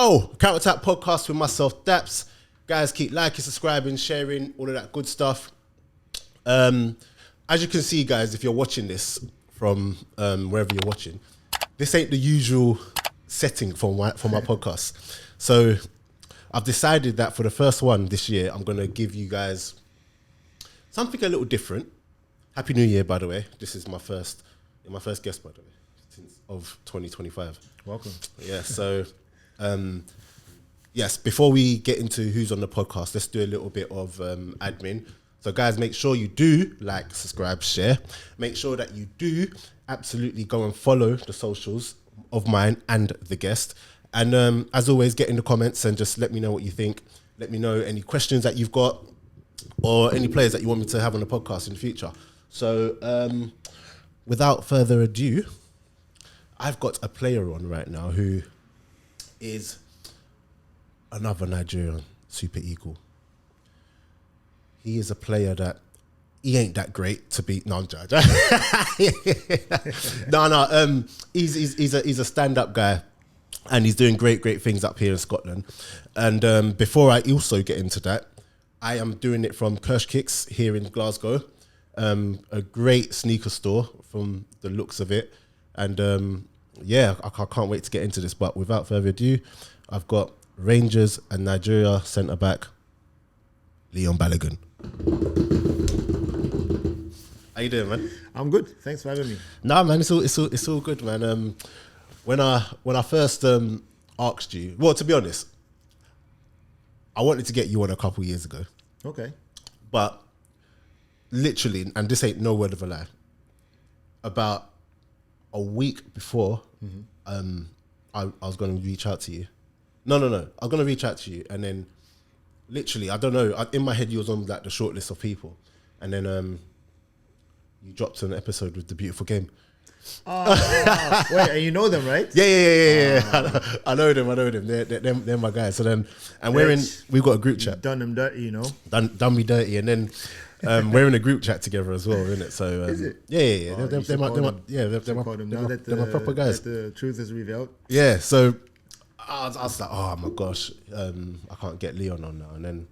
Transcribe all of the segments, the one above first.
Yo, Counterattack Podcast with myself, Daps. Guys, keep liking, subscribing, sharing, all of that good stuff. As you can see, guys, if you're watching this from wherever you're watching, this ain't the usual setting for my podcast. So I've decided that for the first one this year, I'm going to give you guys something a little different. Happy New Year, by the way. This is my first guest, by the way, since of 2025. Welcome. Yeah, so yes, before we get into who's on the podcast, let's do a little bit of admin. So guys, make sure you do like, subscribe, share. Make sure that you do absolutely go and follow the socials of mine and the guest. And as always, get in the comments and just let me know what you think. Let me know any questions that you've got or any players that you want me to have on the podcast in the future. So without further ado, I've got a player on right now who is another Nigerian super eagle. He is a player that he ain't that great to beat. No, I'm joking. No. He's a stand-up guy, and he's doing great things up here in Scotland. And before I also get into that, I am doing it from Kirsch Kicks here in Glasgow, a great sneaker store from the looks of it. And yeah, I can't wait to get into this. But without further ado, I've got Rangers and Nigeria centre back Leon Balogun. How you doing, man? I'm good. Thanks for having me. Nah, man, it's all good, man. When I first asked you, well, to be honest, I wanted to get you on a couple years ago. Okay. But literally, and this ain't no word of a lie, about a week before, I was going to reach out to you. No. I was going to reach out to you, and then literally, I don't know, in my head you was on like the short list of people, and then you dropped an episode with The Beautiful Game. Wait, and you know them, right? Yeah. I know them. They're my guys. So then, and we've got a group chat. Done them dirty, you know. Done me dirty, and then we're in a group chat together as well, isn't it? So is it? Yeah. Oh, they're my proper guys. The truth is revealed. Yeah. So I was like, oh my gosh, I can't get Leon on now. And then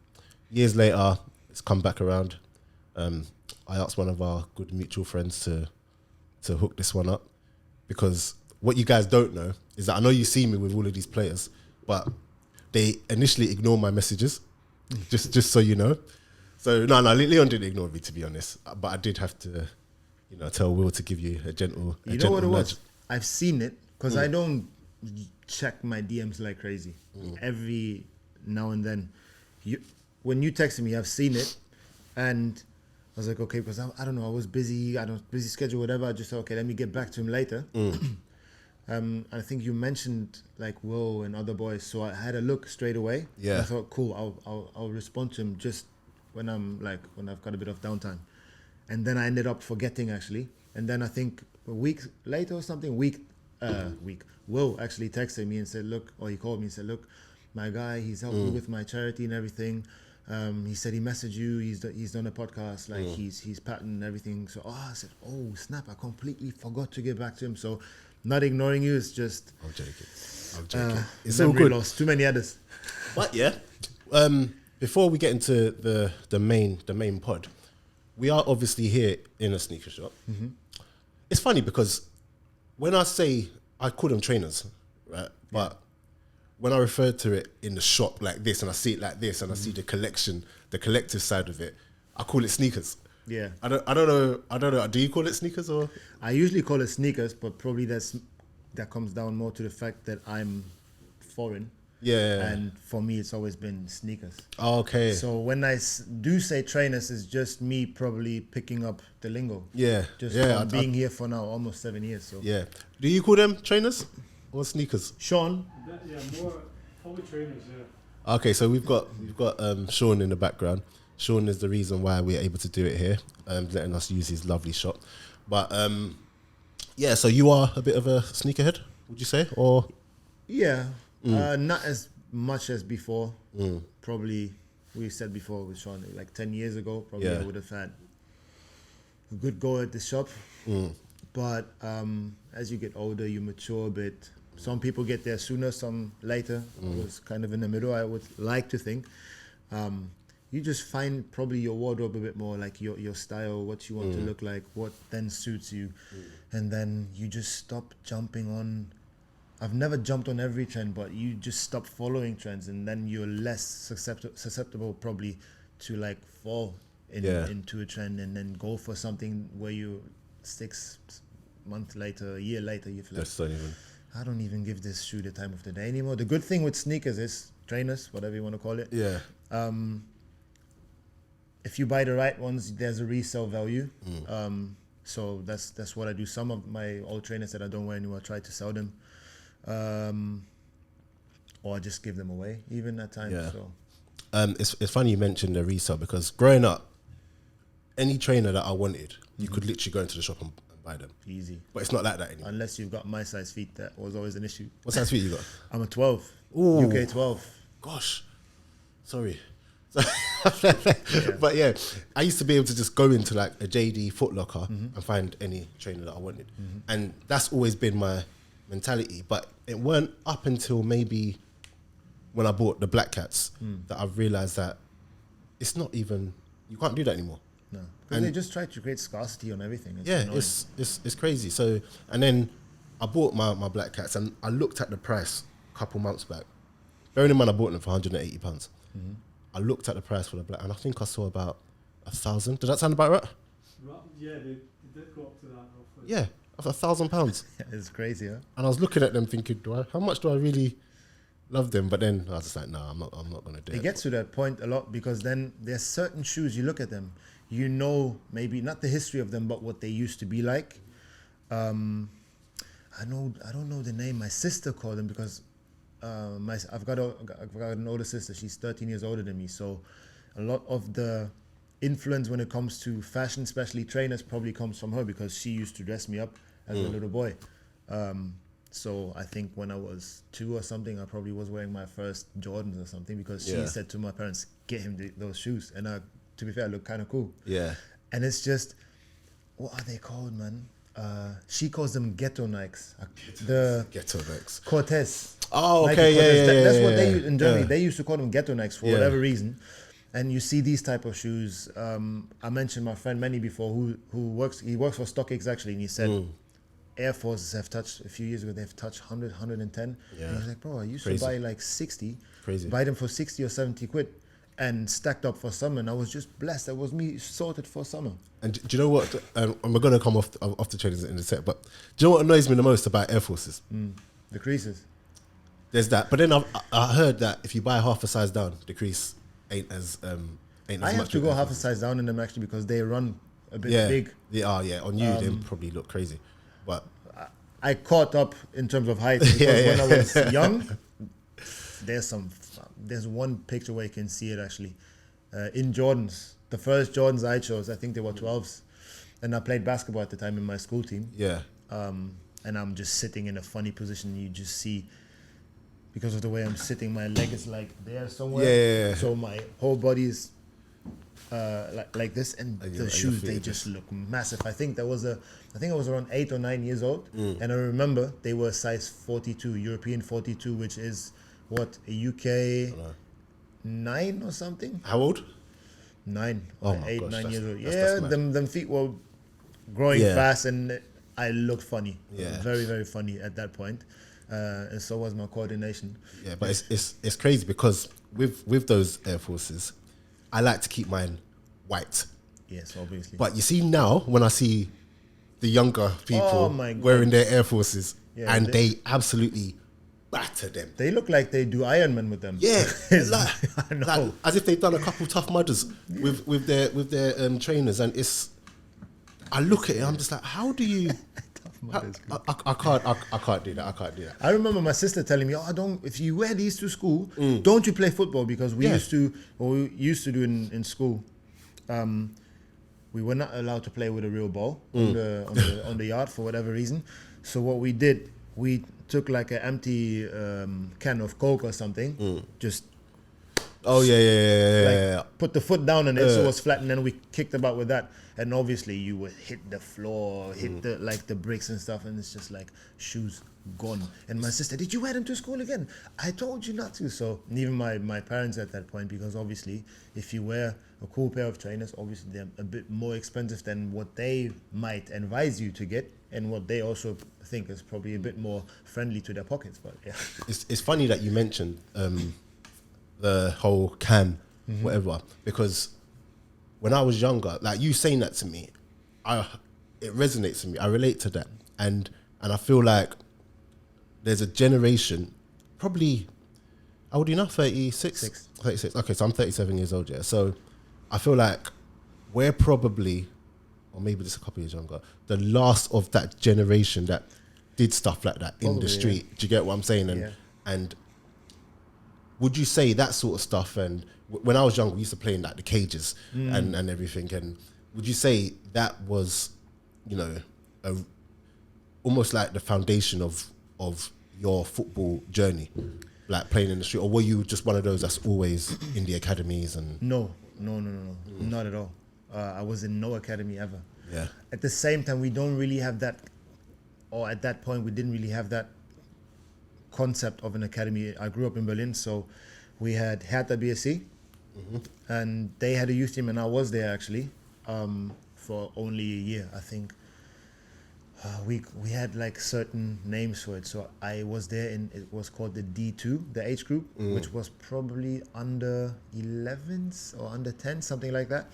years later, it's come back around. I asked one of our good mutual friends to hook this one up, because what you guys don't know is that I know you see me with all of these players, but they initially ignore my messages, just so you know. So no, Leon didn't ignore me, to be honest, but I did have to, tell Will to give you a gentle. You know what it was? I've seen it because I don't check my DMs like crazy. Every now and then, when you texted me, I've seen it, and I was like, okay, because I don't know, I was busy, busy schedule, whatever. I just thought, okay, let me get back to him later. I think you mentioned like Will and other boys, so I had a look straight away. Yeah. I thought, cool, I'll respond to him just when I've got a bit of downtime. And then I ended up forgetting, actually. And then I think a week later or something, Will actually texted me and said, look, or he called me and said, look, my guy, he's helped me with my charity and everything. He said he messaged you. He's done a podcast. Like he's patterned everything. So I said, oh snap! I completely forgot to get back to him. So not ignoring you. It's just I'm joking. It's all good. Lost Too many others. But yeah, before we get into the main pod, we are obviously here in a sneaker shop. It's funny because when I say I call them trainers, right? But when I refer to it in the shop like this, and I see it like this, and I see the collective side of it, I call it sneakers. Yeah. I don't know. Do you call it sneakers or? I usually call it sneakers, but probably that comes down more to the fact that I'm foreign. Yeah. And for me, it's always been sneakers. Oh, okay. So when I do say trainers, it's just me probably picking up the lingo. Yeah. Just being here for now almost 7 years. So. Yeah. Do you call them trainers or sneakers? Sean? Yeah, more probably trainers, yeah. Okay, so we've got Sean in the background. Sean is the reason why we're able to do it here, letting us use his lovely shop. But yeah, so you are a bit of a sneakerhead, would you say? Or yeah, not as much as before. Probably we said before with Sean, like 10 years ago, probably I would have had a good go at the shop. But as you get older, you mature a bit. Some people get there sooner, some later. It was kind of in the middle, I would like to think. You just find probably your wardrobe a bit more, like your style, what you want to look like, what then suits you. And then you just stop jumping on. I've never jumped on every trend, but you just stop following trends, and then you're less susceptible probably to like fall into a trend, and then go for something where you 6 months later, a year later, you feel like, I don't even give this shoe the time of the day anymore. The good thing with sneakers is, trainers, whatever you want to call it. Yeah. If you buy the right ones, there's a resale value. So that's what I do. Some of my old trainers that I don't wear anymore, I try to sell them. Or I just give them away, even at times. Yeah. So. It's funny you mentioned the resale, because growing up, any trainer that I wanted, you could literally go into the shop and buy them. Easy. But it's not like that anymore. Unless you've got my size feet, that was always an issue. What size feet you got? I'm a 12. Ooh. UK 12. Gosh. Sorry. But yeah, I used to be able to just go into like a JD Foot Locker and find any trainer that I wanted. And that's always been my mentality. But it weren't up until maybe when I bought the Black Cats that I've realized that it's not even, you can't do that anymore. No, because they just try to create scarcity on everything. It's crazy. So, and then I bought my Black Cats, and I looked at the price a couple months back. Bearing in mind I bought them for £180. I looked at the price for the black, and I think I saw about 1,000. Does that sound about right? Yeah, they did go up to that. Hopefully. Yeah, £1,000. It's crazy, huh? And I was looking at them thinking, how much do I really love them? But then I was just like, no, I'm not going to do it. It gets to that point a lot, because then there's certain shoes, you look at them, you know, maybe not the history of them, but what they used to be like. I don't know the name. My sister called them, because I've got an older sister. She's 13 years older than me. So a lot of the influence when it comes to fashion, especially trainers, probably comes from her, because she used to dress me up as a little boy. So I think when I was 2 or something, I probably was wearing my first Jordans or something, because she said to my parents, get him those shoes. And to be fair, I look kind of cool. Yeah. And it's just, what are they called, man? She calls them ghetto Nikes. The Ghetto Nikes. Cortez. Oh, Nike okay, Cortez. That's what they yeah. use in Germany. They used to call them ghetto Nikes for Yeah. whatever reason. And you see these type of shoes. I mentioned my friend Manny before, who works for StockX actually, and he said Air Forces have touched, a few years ago, they've touched 100, 110. Yeah. And he's like, bro, I used Crazy. to buy like 60. Crazy. Buy them for 60 or 70 quid. And stacked up for summer, and I was just blessed. That was me sorted for summer. And do you know what? And we're going to come off the trainers in a sec, but do you know what annoys me the most about Air Forces? The creases. There's that. But then I heard that if you buy half a size down, the crease ain't as much. I have to go half a size down in them actually, because they run a bit big. They are, yeah. On you, they probably look crazy. But I caught up in terms of height, because when I was young, there's one picture where you can see it actually. In Jordans, the first Jordans I chose, I think they were 12s. And I played basketball at the time in my school team. yeah. And I'm just sitting in a funny position. You just see, because of the way I'm sitting, my leg is like there somewhere. Yeah. So my whole body is like this, and And the your shoes, feet they are just look massive. I think I was around 8 or 9 years old, and I remember they were size 42, European 42, which is what, a UK 9 or something. How old? 9 Oh or my 8, gosh, 9 years old. that's mad. Them feet were growing Yeah. fast, and I looked funny. Yeah. Very, very funny at that point. And so was my coordination. Yeah, but it's crazy, because with those Air Forces, I like to keep mine white. Yes, obviously. But you see now, when I see the younger people Oh my God. wearing their Air Forces, Yeah, and they absolutely batter them. They look like they do Ironman with them. Yeah, I know. like as if they've done a couple tough mudders with their trainers, and I look at it, I'm just like, how do you? I can't do that. I can't do that. I remember my sister telling me, if you wear these to school, don't you play football? Because we used to do in school, we were not allowed to play with a real ball on the yard for whatever reason. So what we did, we took like an empty can of Coke or something, just Oh yeah. Like put the foot down on it so it was flat, and then we kicked about with that. And obviously you would hit the floor, hit the bricks and stuff, and it's just like shoes gone. And my sister, did you wear them to school again? I told you not to. So even my parents at that point, because obviously if you wear a cool pair of trainers, obviously they're a bit more expensive than what they might advise you to get, and what they also think is probably a bit more friendly to their pockets. But yeah, it's funny that you mentioned the whole can whatever, because when I was younger, like you saying that to me, it resonates with me. I relate to that, and I feel like there's a generation, probably, how old are you now? 36? 36. Okay, so I'm 37 years old, yeah. So I feel like we're probably, or maybe just a couple years younger, the last of that generation that did stuff like that in the street. Yeah. Do you get what I'm saying? And would you say that sort of stuff, and when I was younger, we used to play in like the cages and everything, and would you say that was, you know, almost like the foundation of your football journey, like playing in the street, or were you just one of those that's always in the academies? And No, not at all. I was in no academy ever. Yeah. At the same time, we don't really have that, or at that point, we didn't really have that concept of an academy. I grew up in Berlin, so we had Hertha BSC, and they had a youth team, and I was there actually for only a year, I think. We had like certain names for it, so I was there it was called the D2, the age group, which was probably under 11s or under 10, something like that.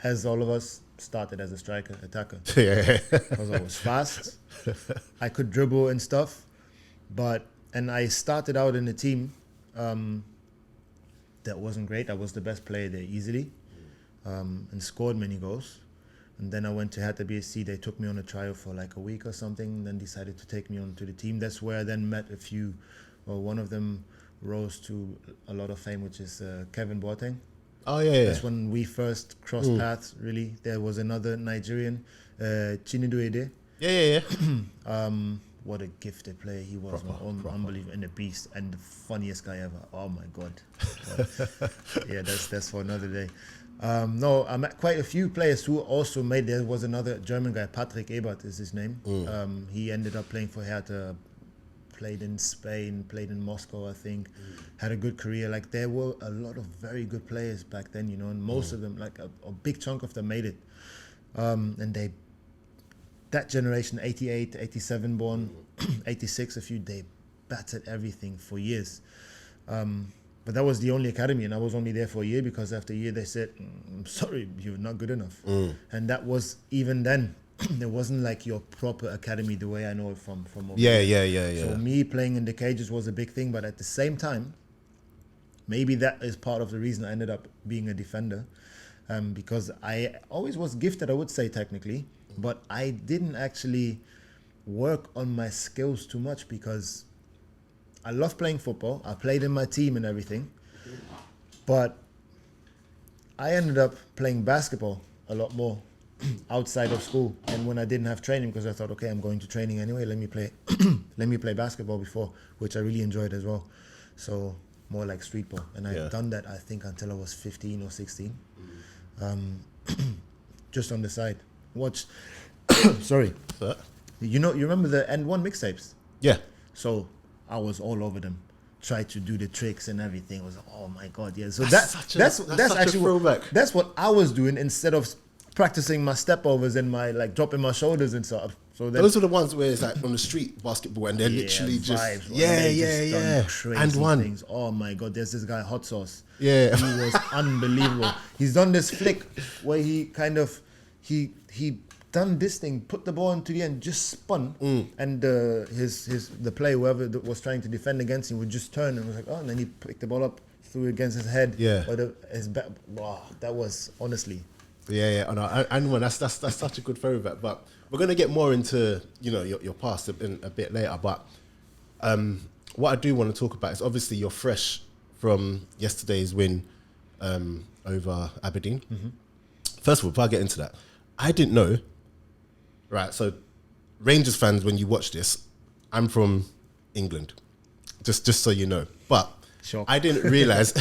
As all of us started as a striker, attacker, because I was fast, I could dribble and stuff, and I started out in a team that wasn't great. I was the best player there easily, and scored many goals. And then I went to Hertha BSC. They took me on a trial for like a week or something, then decided to take me on to the team. That's where I then met a few, well, one of them rose to a lot of fame, which is Kevin Boateng. Oh, yeah. That's when we first crossed paths, really. There was another Nigerian, Chinedu Ede. Yeah. What a gifted player he was. Proper. Unbelievable, and a beast, and the funniest guy ever. Oh, my God. Yeah, that's for another day. No, I met quite a few players who also made. There was another German guy, Patrick Ebert is his name. He ended up playing for Hertha, played in Spain, played in Moscow, I think. Had a good career. Like, there were a lot of very good players back then, you know, and most of them, like a big chunk of them made it. And that generation, 88, 87 born, 86 a few, they battered everything for years. But that was the only academy, and I was only there for a year, because after a year they said, I'm sorry, you're not good enough. And that was, even then, there wasn't like your proper academy the way I know it from over there. Yeah. So me playing in the cages was a big thing, but at the same time, maybe that is part of the reason I ended up being a defender, because I always was gifted, I would say, technically, but I didn't actually work on my skills too much, because I love playing football. I played in my team and everything, but I ended up playing basketball a lot more outside of school, and when I didn't have training, because I thought, okay, I'm going to training anyway, let me play basketball before, which I really enjoyed as well. So more like street ball, and I've done that, I think, until I was 15 or 16, just on the side. Sorry, you remember the N1 mixtapes? Yeah. So I was all over them, tried to do the tricks and everything. It was, oh my God, yeah. So that's actually that's what I was doing, instead of practicing my step overs and my like dropping my shoulders and stuff. So those are the ones where it's like on the street basketball, and they're literally vibes, just crazy and one things. Oh my God, there's this guy Hot Sauce. Yeah, he was unbelievable. He's done this flick where he kind of he done this thing, put the ball into the end, just spun, and the player, whoever was trying to defend against him, would just turn and was like, oh, and then he picked the ball up, threw it against his head. Yeah, or his back. Wow, that was honestly. Yeah. And that's such a good throwback. But we're gonna get more into your past a bit later. But what I do want to talk about is, obviously you're fresh from yesterday's win over Aberdeen. First of all, before I get into that, I didn't know. Right, so Rangers fans, when you watch this, I'm from England, just so you know. But Shock. I didn't realize.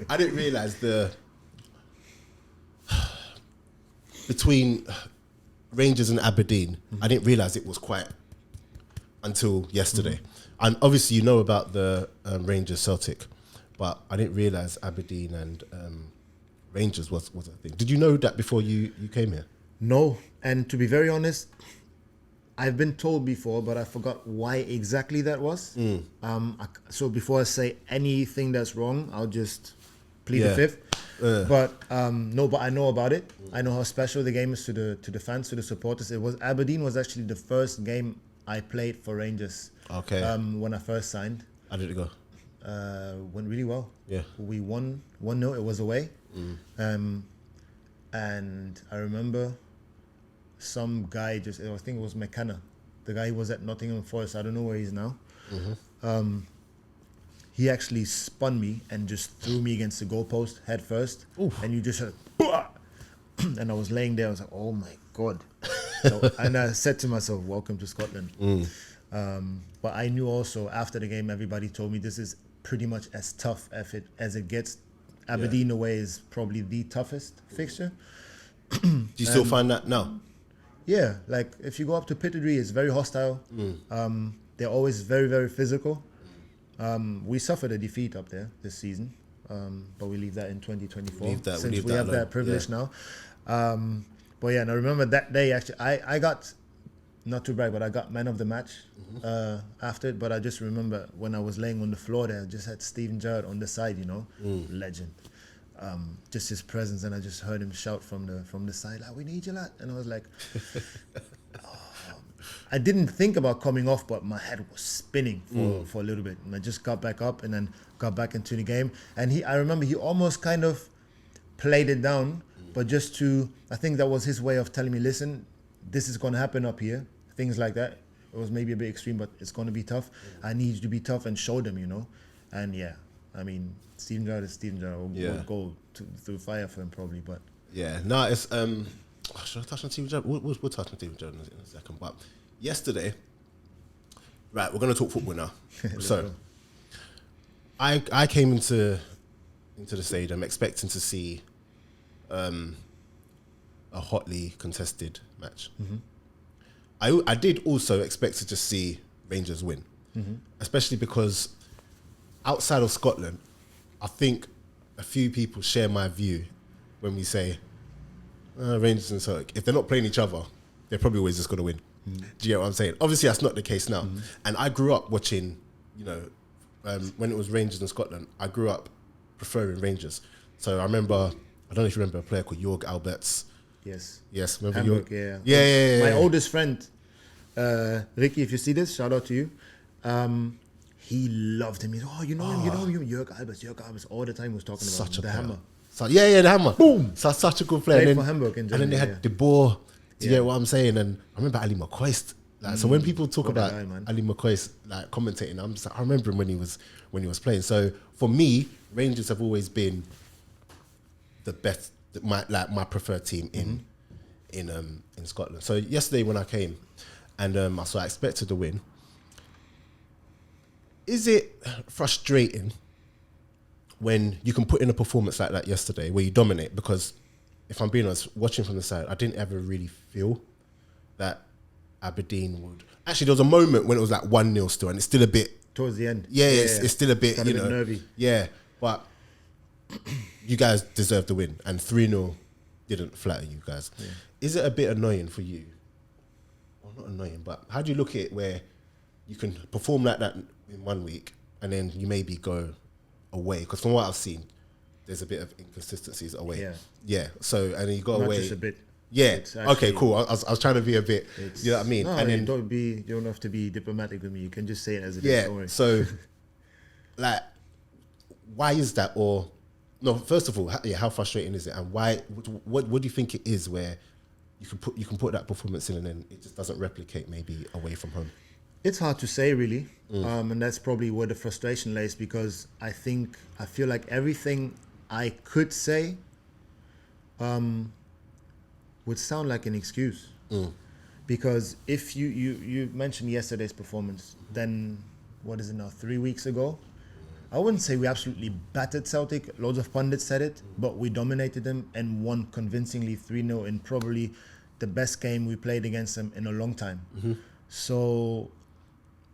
I didn't realize the between Rangers and Aberdeen. I didn't realize it was quite until yesterday. And obviously, you know about the Rangers Celtic, but I didn't realize Aberdeen and Rangers was a thing. Did you know that before you came here? No, and to be very honest, I've been told before, but I forgot why exactly that was. So before I say anything that's wrong, I'll just plead the fifth. But no, but I know about it. I know how special the game is to the fans, to the supporters. Aberdeen was actually the first game I played for Rangers. Okay. When I first signed. How did it go? Went really well. Yeah. We won 1-0. It was away. And I remember some guy I think it was McKenna, the guy who was at Nottingham Forest. I don't know where he is now. He actually spun me and just threw me against the goalpost head first. Oof. And you just heard, and I was laying there. I was like, oh my God. And I said to myself, welcome to Scotland. But I knew also after the game, everybody told me this is pretty much as tough as it gets. Aberdeen away is probably the toughest fixture. Do you still find that now? Yeah, like if you go up to Pittodrie, it's very hostile. They're always very, very physical. We suffered a defeat up there this season, but we leave that in 2024 since we have that privilege now. But yeah, and I remember that day actually, I got, not to brag, but I got man of the match after it. But I just remember when I was laying on the floor there, I just had Steven Gerrard on the side, legend. Just his presence, and I just heard him shout from the side, like, we need you, lad. And I was like, I didn't think about coming off, but my head was spinning for a little bit. And I just got back up and then got back into the game. And I remember he almost kind of played it down, but just I think that was his way of telling me, listen, this is going to happen up here. Things like that. It was maybe a bit extreme, but it's going to be tough. I need you to be tough and show them, And yeah, I mean, Steven Gerrard is Steven Gerrard. We'll go through fire for him probably, but yeah, no, it's should I touch on Steven Gerrard? We'll touch on Steven Gerrard in a second. But yesterday, right, we're gonna talk football now. So, I came into the stadium expecting to see a hotly contested match. I did also expect to just see Rangers win, especially because outside of Scotland, I think a few people share my view when we say Rangers and Celtic. If they're not playing each other, they're probably always just going to win. Do you get what I'm saying? Obviously, that's not the case now. And I grew up watching, when it was Rangers in Scotland, I grew up preferring Rangers. So I remember, I don't know if you remember a player called Jorg Alberts. Yes. Remember Hamburg, Jorg? Yeah. Yeah. My oldest friend, Ricky, if you see this, shout out to you. He loved him. He's, you know him, Jorg Alberts, all the time he was talking about Such him. a The player. Hammer. So, the Hammer. Boom! So, such a good player. Played And for then, Hamburg in and then they Germany, had De Boer. Do you Yeah. get what I'm saying? And I remember Ali McCoist. Like, so when people talk What a about guy, man. Ali McCoist like commentating, I'm just like, I remember him when he was playing. So for me, Rangers have always been the best, my preferred team in Scotland. So yesterday when I came, and so I expected to win. Is it frustrating when you can put in a performance like that yesterday where you dominate? Because if I'm being honest, watching from the side, I didn't ever really feel that Aberdeen would. Actually, there was a moment when it was like 1-0 still, and it's still a bit Towards the end. it's still a bit, Got a bit nervy. Yeah, but you guys deserve the win, and 3-0 didn't flatter you guys. Yeah. Is it a bit annoying for you? Well, not annoying, but how do you look at it where you can perform like that in 1 week and then you maybe go away? Because from what I've seen, there's a bit of inconsistencies away. Yeah. So, and then you go Not away. just a bit. Yeah. Actually, Okay, cool. I was trying to be a bit, you know what I mean? No, and then, you don't have to be diplomatic with me. You can just say it as it is. yeah. Don't worry. So, like, why is that? Or no, first of all, how frustrating is it, and why? What do you think it is where you can put that performance in and then it just doesn't replicate maybe away from home? It's hard to say, really, and that's probably where the frustration lays, because I feel like everything I could say would sound like an excuse. Because if you mentioned yesterday's performance, then what is it now, 3 weeks ago, I wouldn't say we absolutely battered Celtic. Loads of pundits said it, but we dominated them and won convincingly 3-0 in probably the best game we played against them in a long time. So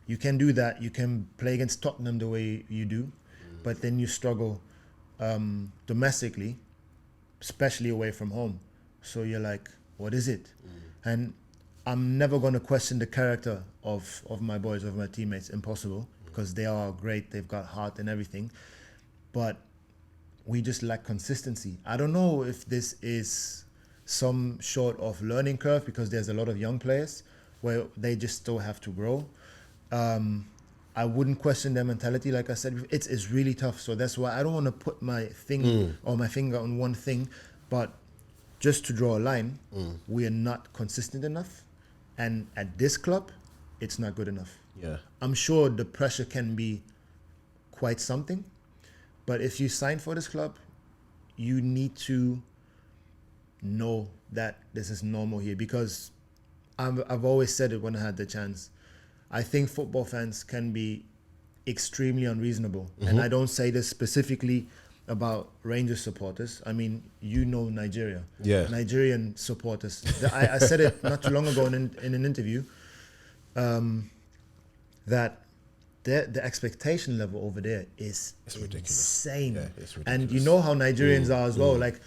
you can do that. You can play against Tottenham the way you do, but then you struggle domestically, especially away from home. So you're like, what is it? And I'm never going to question the character of my boys, of my teammates. Impossible, because they are great. They've got heart and everything. But we just lack consistency. I don't know if this is some sort of learning curve, because there's a lot of young players where they just still have to grow. I wouldn't question their mentality. Like I said, it's really tough. So that's why I don't want to put my thing or my finger on one thing. But just to draw a line, we are not consistent enough. And at this club, it's not good enough. Yeah. I'm sure the pressure can be quite something. But if you sign for this club, you need to know that this is normal here. Because I've always said it when I had the chance. I think football fans can be extremely unreasonable. And I don't say this specifically about Rangers supporters. I mean, you know Nigeria. Yeah. Nigerian supporters. I said it not too long ago in an interview, that the expectation level over there is ridiculous. Insane. Yeah, it's ridiculous. And you know how Nigerians are as well. Like,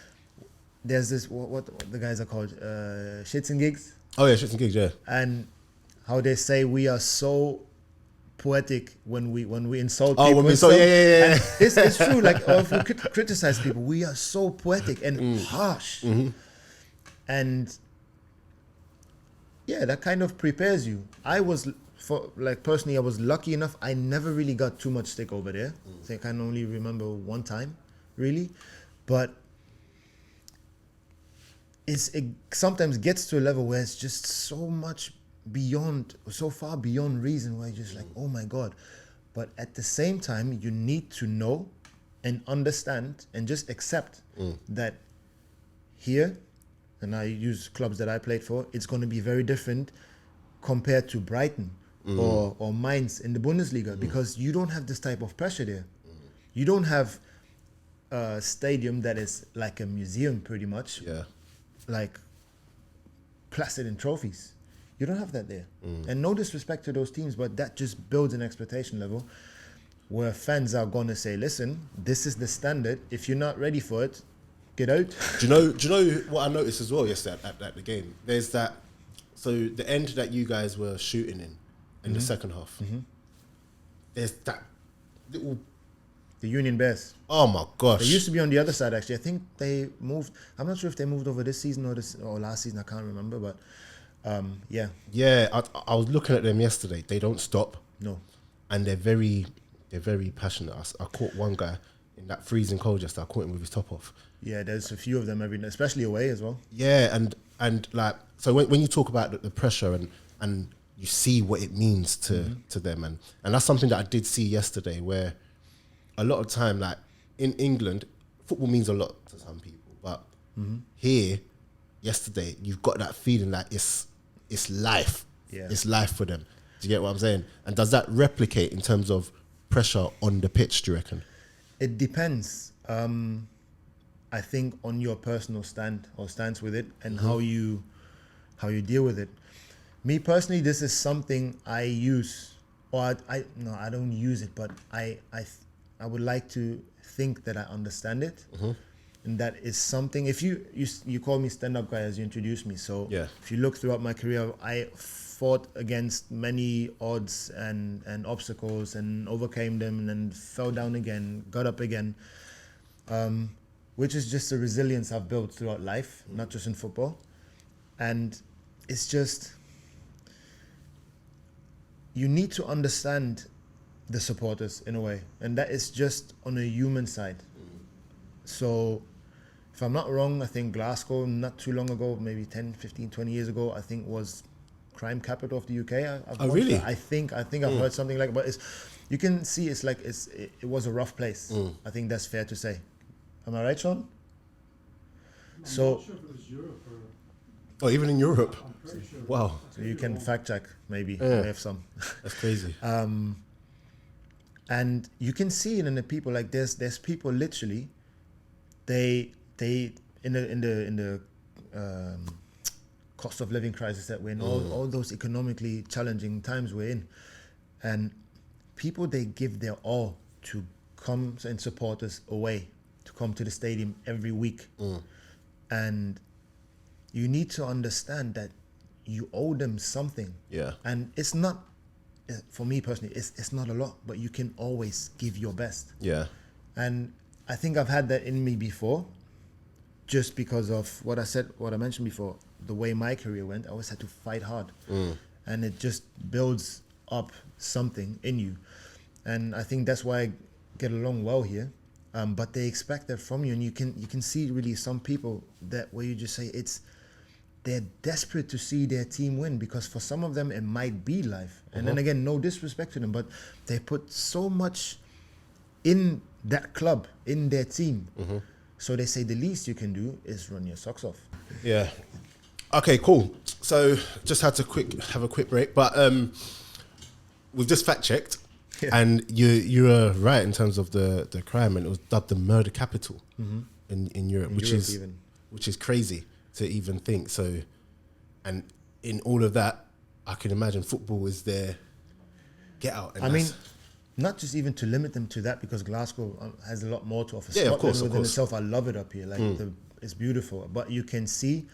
there's this, what the guys are called? Shits and gigs. Oh yeah, shits and gigs, yeah. And how they say we are so poetic when we insult Oh, people. when we insult, yeah. And it's true. Like, or if we criticize people, we are so poetic and harsh. And yeah, that kind of prepares you. Personally, I was lucky enough. I never really got too much stick over there. I think I can only remember one time, really. But it sometimes gets to a level where it's just so far beyond reason, where you're just like, oh my God. But at the same time, you need to know and understand and just accept that here, and I use clubs that I played for, it's going to be very different compared to Brighton or Mainz in the Bundesliga, because you don't have this type of pressure there. You don't have a stadium that is like a museum, pretty much. Yeah. Like placid in trophies. You don't have that there. And no disrespect to those teams, but that just builds an expectation level where fans are going to say, listen, this is the standard. If you're not ready for it, get out. Do you know what I noticed as well yesterday at the game? There's that, so the end that you guys were shooting in the second half, there's that little... The Union Bears. Oh my gosh. They used to be on the other side, actually. I think they moved. I'm not sure if they moved over this season or last season. I can't remember, but yeah. Yeah, I was looking at them yesterday. They don't stop. No. And they're very passionate. I caught one guy in that freezing cold yesterday. I caught him with his top off. Yeah, there's a few of them every night, especially away as well. Yeah, and like, so when you talk about the pressure and you see what it means to them, and that's something that I did see yesterday, where a lot of time, like in England, football means a lot to some people, but here, yesterday, you've got that feeling that it's life. Yeah. It's life for them. Do you get what I'm saying? And does that replicate in terms of pressure on the pitch, do you reckon? It depends. I think on your personal stance with it, and how you deal with it. Me personally, this is something I use, or I don't use it, but I would like to think that I understand it. And that is something, if you call me stand-up guy as you introduced me, so yeah. If you look throughout my career, I fought against many odds and obstacles and overcame them, and then fell down again, got up again, which is just a resilience I've built throughout life, not just in football. And it's just, you need to understand the supporters in a way, and that is just on a human side. So if I'm not wrong, I think Glasgow not too long ago, maybe 10, 15, 20 years ago, I think was crime capital of the UK. Oh really? I think I've heard something like, but you can see it was a rough place. I think that's fair to say. Am I right, Sean? I'm So not sure if it was Europe or... Oh, even in Europe? I'm pretty sure. Wow. you can fact check maybe. Yeah. I have some. That's crazy. And you can see it in the people. Like there's people literally, they in the cost of living crisis that we're in, all those economically challenging times we're in, and people, they give their all to come and support us away, to come to the stadium every week. And you need to understand that you owe them something. Yeah. And it's not, for me personally, it's not a lot, but you can always give your best. Yeah. And I think I've had that in me before, just because of what I mentioned before, the way my career went. I always had to fight hard. And it just builds up something in you. And I think that's why I get along well here. But they expect that from you, and you can see really some people that where you just say they're desperate to see their team win, because for some of them it might be life. And then again, no disrespect to them, but they put so much in that club, in their team. So they say the least you can do is run your socks off. Yeah. Okay, cool. So just had to have a quick break, but we've just fact checked. Yeah. And you were right in terms of the crime, and it was dubbed the murder capital in Europe, which is crazy to even think. So, and in all of that, I can imagine football is their get out. And I mean, not just even to limit them to that, because Glasgow has a lot more to offer. Yeah, Scotland of course, within itself, I love it up here. Like it's beautiful, but you can see.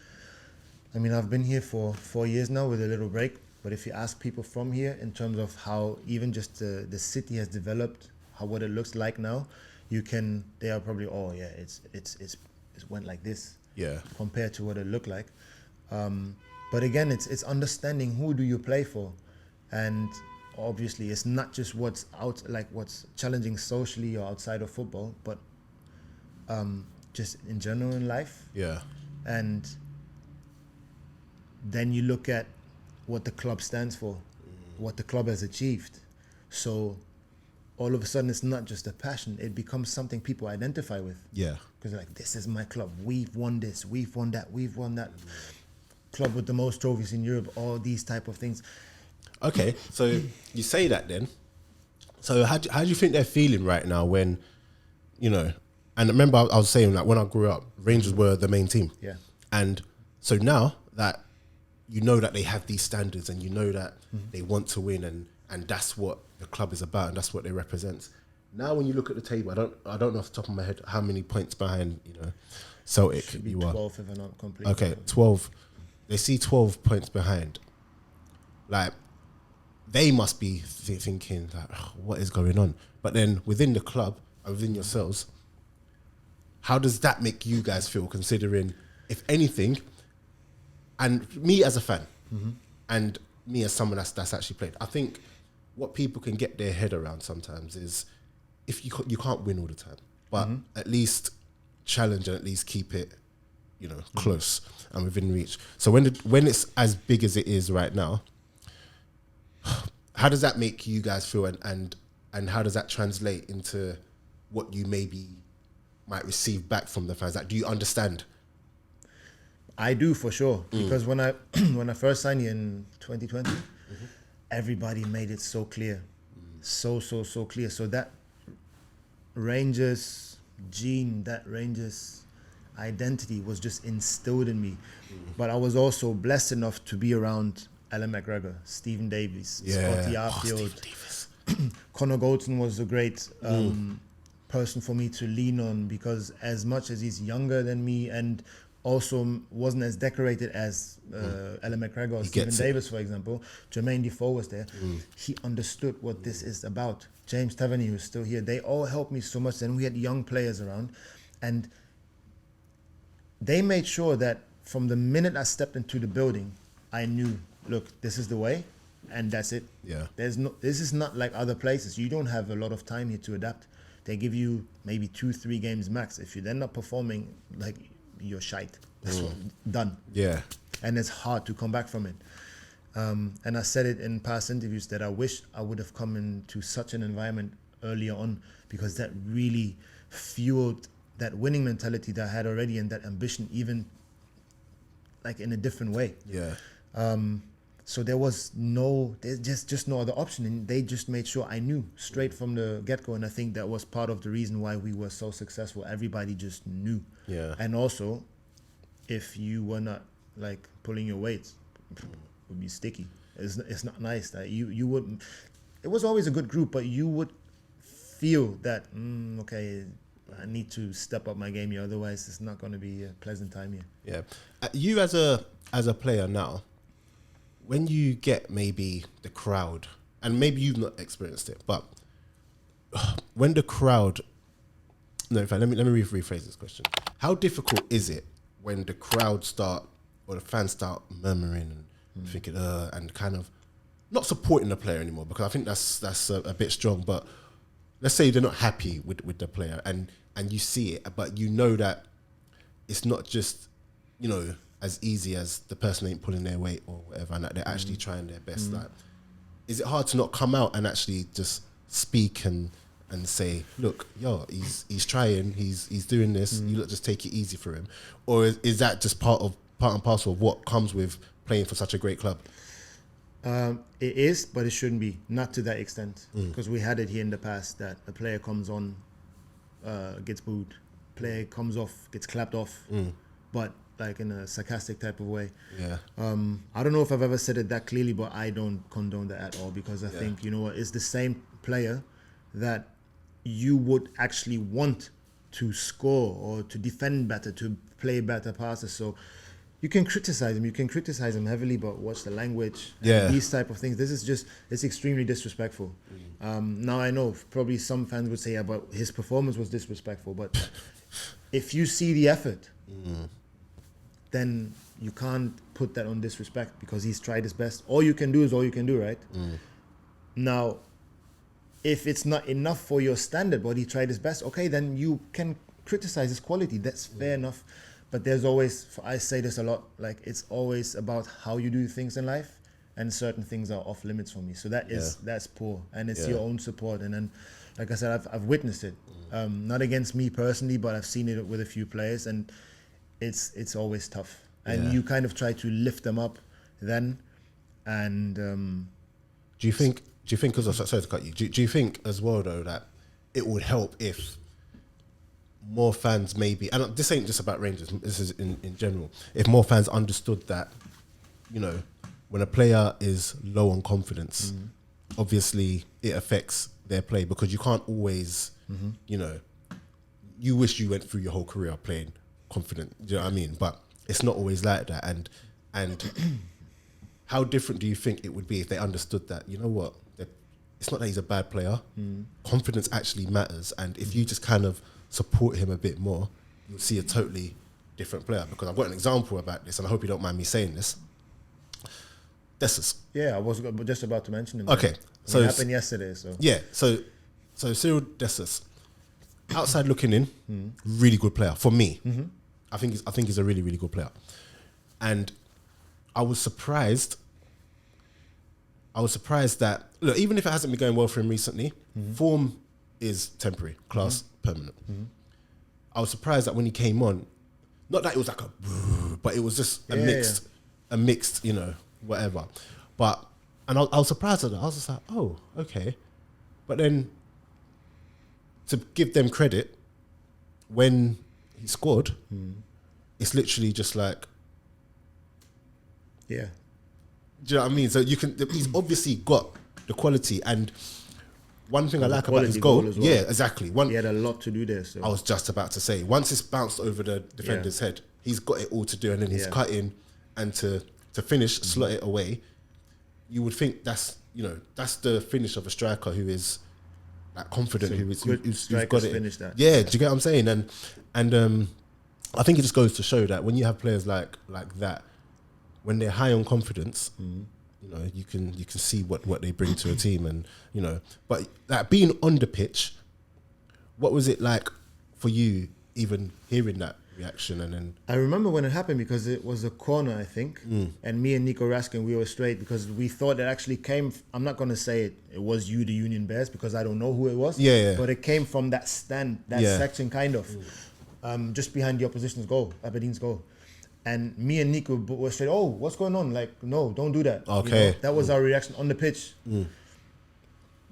I mean, I've been here for 4 years now with a little break. But if you ask people from here in terms of how even just the city has developed, what it looks like now, they are probably, oh yeah, it's went like this. Yeah. Compared to what it looked like. But again, it's understanding who do you play for, and obviously it's not just what's challenging socially or outside of football, but just in general in life. Yeah. And then you look at what the club stands for, what the club has achieved. So all of a sudden it's not just a passion, it becomes something people identify with. Yeah. Because like, this is my club, we've won this, we've won that, we've won that. Club with the most trophies in Europe, all these type of things. Okay, so you say that then. So how do you think they're feeling right now when, and remember I was saying that when I grew up, Rangers were the main team. Yeah. And so now that you know that they have these standards, and you know that they want to win, and that's what the club is about, and that's what they represent. Now, when you look at the table, I don't know off the top of my head how many points behind Celtic Should be you 12 are. if I'm not completely. Okay, 12. They see 12 points behind. Like, they must be thinking like, what is going on? But then within the club and within yourselves, how does that make you guys feel? Considering, if anything. And me as a fan, and me as someone that's actually played, I think what people can get their head around sometimes is, if you can't win all the time, but at least challenge and at least keep it, close and within reach. So when it's as big as it is right now, how does that make you guys feel, and how does that translate into what you might receive back from the fans? Like, do you understand? I do, for sure, because when I first signed here in 2020, everybody made it so clear, so clear. So that Rangers gene, that Rangers identity was just instilled in me. But I was also blessed enough to be around Alan McGregor, Stephen Davies, Scotty Arfield. Conor Goldson was a great person for me to lean on, because as much as he's younger than me and also wasn't as decorated as Alan McGregor or Stephen Davis, for example, Jermaine Defoe was there. He understood what this is about. James Tavernier, who's still here, they all helped me so much. Then we had young players around, and they made sure that from the minute I stepped into the building, I knew, look, this is the way, and that's it. Yeah. This is not like other places. You don't have a lot of time here to adapt. They give you maybe 2-3 games max. If you're then not performing, like, you're shite. That's what, done. Yeah. And it's hard to come back from it. And I said it in past interviews that I wish I would have come into such an environment earlier on, because that really fueled that winning mentality that I had already, and that ambition, even like in a different way. Yeah. So there's just no other option, and they just made sure I knew straight from the get-go, and I think that was part of the reason why we were so successful. Everybody just knew. Yeah. And also, if you were not like pulling your weight, it would be sticky. It's not nice that you wouldn't. It was always a good group, but you would feel that okay, I need to step up my game here, otherwise it's not going to be a pleasant time here. Yeah. You as a player now, when you get maybe the crowd, and maybe you've not experienced it, but when the crowd, no, in fact, let me rephrase this question. How difficult is it when the crowd start, or the fans start murmuring and thinking, and kind of not supporting the player anymore? Because I think that's a bit strong, but let's say they're not happy with the player, and you see it, but you know that it's not just, as easy as the person ain't pulling their weight or whatever, and that they're actually trying their best. Like, is it hard to not come out and actually just speak and say, look, he's trying, he's doing this, you lot just take it easy for him? Or is that just part and parcel of what comes with playing for such a great club? It is, but it shouldn't be. Not to that extent, because we had it here in the past that a player comes on, gets booed, player comes off, gets clapped off, but like in a sarcastic type of way. Yeah. I don't know if I've ever said it that clearly, but I don't condone that at all, because I think, it's the same player that you would actually want to score or to defend better, to play better passes. So you can criticize him heavily, but what's the language? And these type of things. This is just, it's extremely disrespectful. Now I know probably some fans would say, yeah, but his performance was disrespectful. But if you see the effort, then you can't put that on disrespect, because he's tried his best. All you can do is all you can do, right? Now, if it's not enough for your standard, but he tried his best, okay, then you can criticize his quality. That's fair enough. But there's always, I say this a lot, like it's always about how you do things in life, and certain things are off limits for me. So that's poor, and it's your own support. And then, like I said, I've witnessed it, not against me personally, but I've seen it with a few players, and it's always tough. And you kind of try to lift them up then. And do you think, because sorry to cut you, do you think as well though that it would help if more fans maybe, and this ain't just about Rangers, this is in general, if more fans understood that, when a player is low on confidence, obviously it affects their play, because you can't always, you wish you went through your whole career playing confident, do you know what I mean? But it's not always like that. And how different do you think it would be if they understood that, you know what, it's not that he's a bad player, confidence actually matters, and if you just kind of support him a bit more, you'll see a totally different player. Because I've got an example about this, and I hope you don't mind me saying this. Dessus. Yeah, I was just about to mention him. Okay. So it happened yesterday. So yeah, so Cyril Dessus, outside looking in, really good player for me. I think he's a really, really good player. And I was surprised that, look, even if it hasn't been going well for him recently, form is temporary, class permanent. I was surprised that when he came on, not that it was like a, but it was just a mixed, whatever. But, and I was surprised at that. I was just like, oh, okay. But then, to give them credit, when he scored, it's literally just like, do you know what I mean? So he's obviously got the quality, and one thing I like about his goal as well. Yeah, exactly. He had a lot to do there. So. I was just about to say, once it's bounced over the defender's head, he's got it all to do, and then he's cutting and to finish, slot it away. You would think that's the finish of a striker who is like confident, who's got it. Finish that. Yeah, do you get what I'm saying? And I think it just goes to show that when you have players like that, when they're high on confidence, you can see what they bring to a team, and but like being on the pitch, what was it like for you even hearing that reaction? And then I remember when it happened, because it was a corner, I think, and me and Nico Raskin, we were straight, because we thought it actually came, I'm not going to say it was you, the Union Bears, because I don't know who it was, but it came from that stand, that section kind of, just behind the opposition's goal, Aberdeen's goal. And me and Nico were straight, oh, what's going on? Like, no, don't do that. Okay. That was our reaction on the pitch.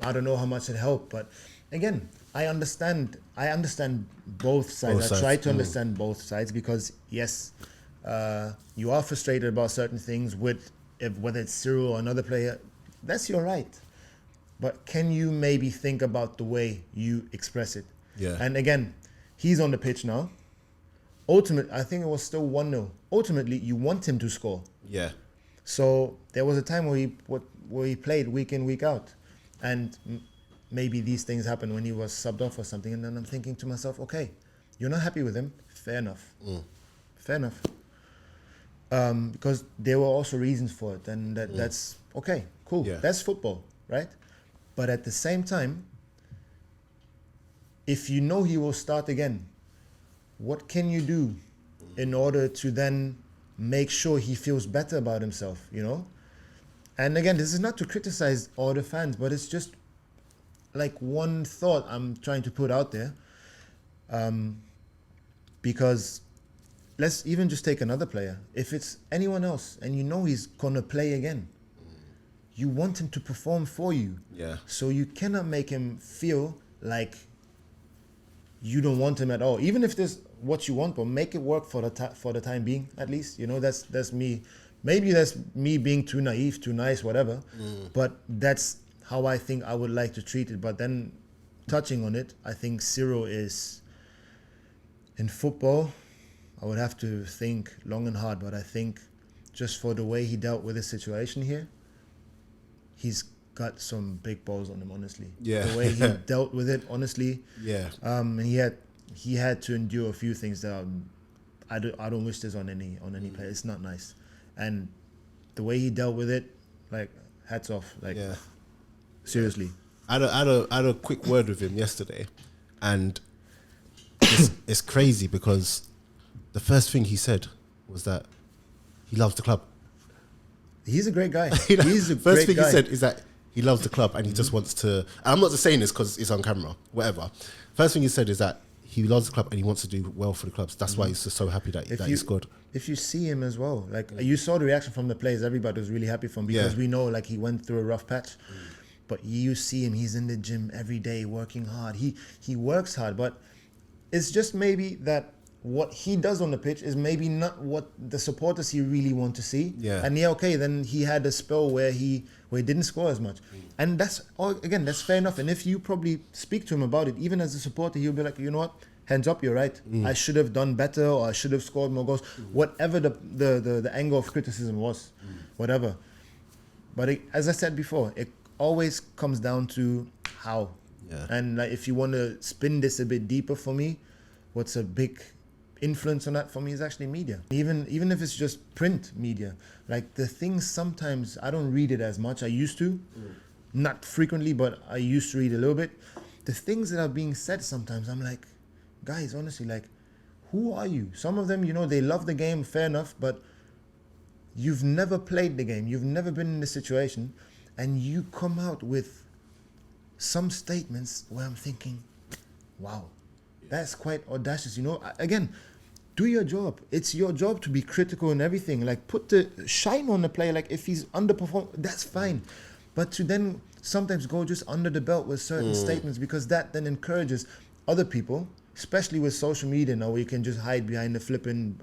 I don't know how much it helped, but again, I understand both sides. I try to understand both sides because yes, you are frustrated about certain things whether it's Cyril or another player, that's your right. But can you maybe think about the way you express it? Yeah. And again, he's on the pitch now. Ultimately, I think it was still 1-0. Ultimately, you want him to score. Yeah. So there was a time where he played week in, week out. And maybe these things happened when he was subbed off or something. And then I'm thinking to myself, okay, you're not happy with him. Fair enough. Fair enough. Because there were also reasons for it. And that's okay, cool. Yeah. That's football, right? But at the same time, if you know he will start again, what can you do in order to then make sure he feels better about himself, And again, this is not to criticize all the fans, but it's just like one thought I'm trying to put out there. Because let's even just take another player. If it's anyone else and you know he's going to play again, you want him to perform for you. Yeah. So you cannot make him feel like you don't want him at all, even if there's what you want, but make it work for the time being, at least. That's me. Maybe that's me being too naive, too nice, whatever. But that's how I think I would like to treat it. But then, touching on it, I think Cyril is in football. I would have to think long and hard, but I think just for the way he dealt with the situation here, he's got some big balls on him, honestly. Yeah. The way he dealt with it, honestly. Yeah. And he had to endure a few things that I don't wish this on any player. It's not nice. And the way he dealt with it, like, hats off. Like, Yeah. seriously. I had a quick word with him yesterday, and it's crazy because the first thing he said was that he loves the club. He's a great guy. He's a First great thing guy. he said is that he loves the club and he just wants to. And I'm not just saying this because it's on camera, whatever. First thing he said is that he loves the club and he wants to do well for the clubs. That's why he's just so happy that he scored. If you see him as well, like you saw the reaction from the players, everybody was really happy for him because we know like he went through a rough patch. But you see him, he's in the gym every day working hard. He works hard, but it's just maybe that what he does on the pitch is maybe not what the supporters he really want to see. Yeah. And then he had a spell where he didn't score as much. And that's fair enough. And if you probably speak to him about it, even as a supporter, he'll be like, you know what? Hands up, you're right. I should have done better, or I should have scored more goals. Whatever the angle of criticism was, whatever. But as I said before, it always comes down to how. Yeah. And like, if you want to spin this a bit deeper for me, what's a big influence on that for me is actually media. Even if it's just print media. Like the things sometimes I don't read it as much. I used to. Not frequently, but I used to read a little bit. The things that are being said sometimes, I'm like, guys, honestly, like, who are you? Some of them, they love the game, fair enough, but you've never played the game. You've never been in this situation. And you come out with some statements where I'm thinking, wow, that's quite audacious. Again, do your job. It's your job to be critical and everything. Like, put the shine on the player. Like, if he's underperformed, that's fine. But to then sometimes go just under the belt with certain statements, because that then encourages other people, especially with social media now, where you can just hide behind the flipping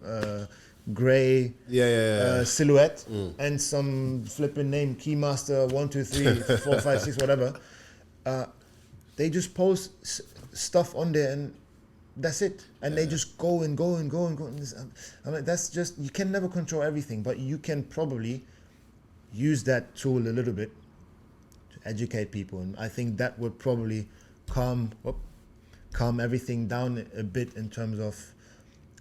grey silhouette and some flipping name, Keymaster 1 2 3 4 5 6 whatever. They just post stuff on there and that's it. And they just go and go and go and go. I'm like, that's just, you can never control everything, but you can probably use that tool a little bit to educate people. And I think that would probably calm everything down a bit in terms of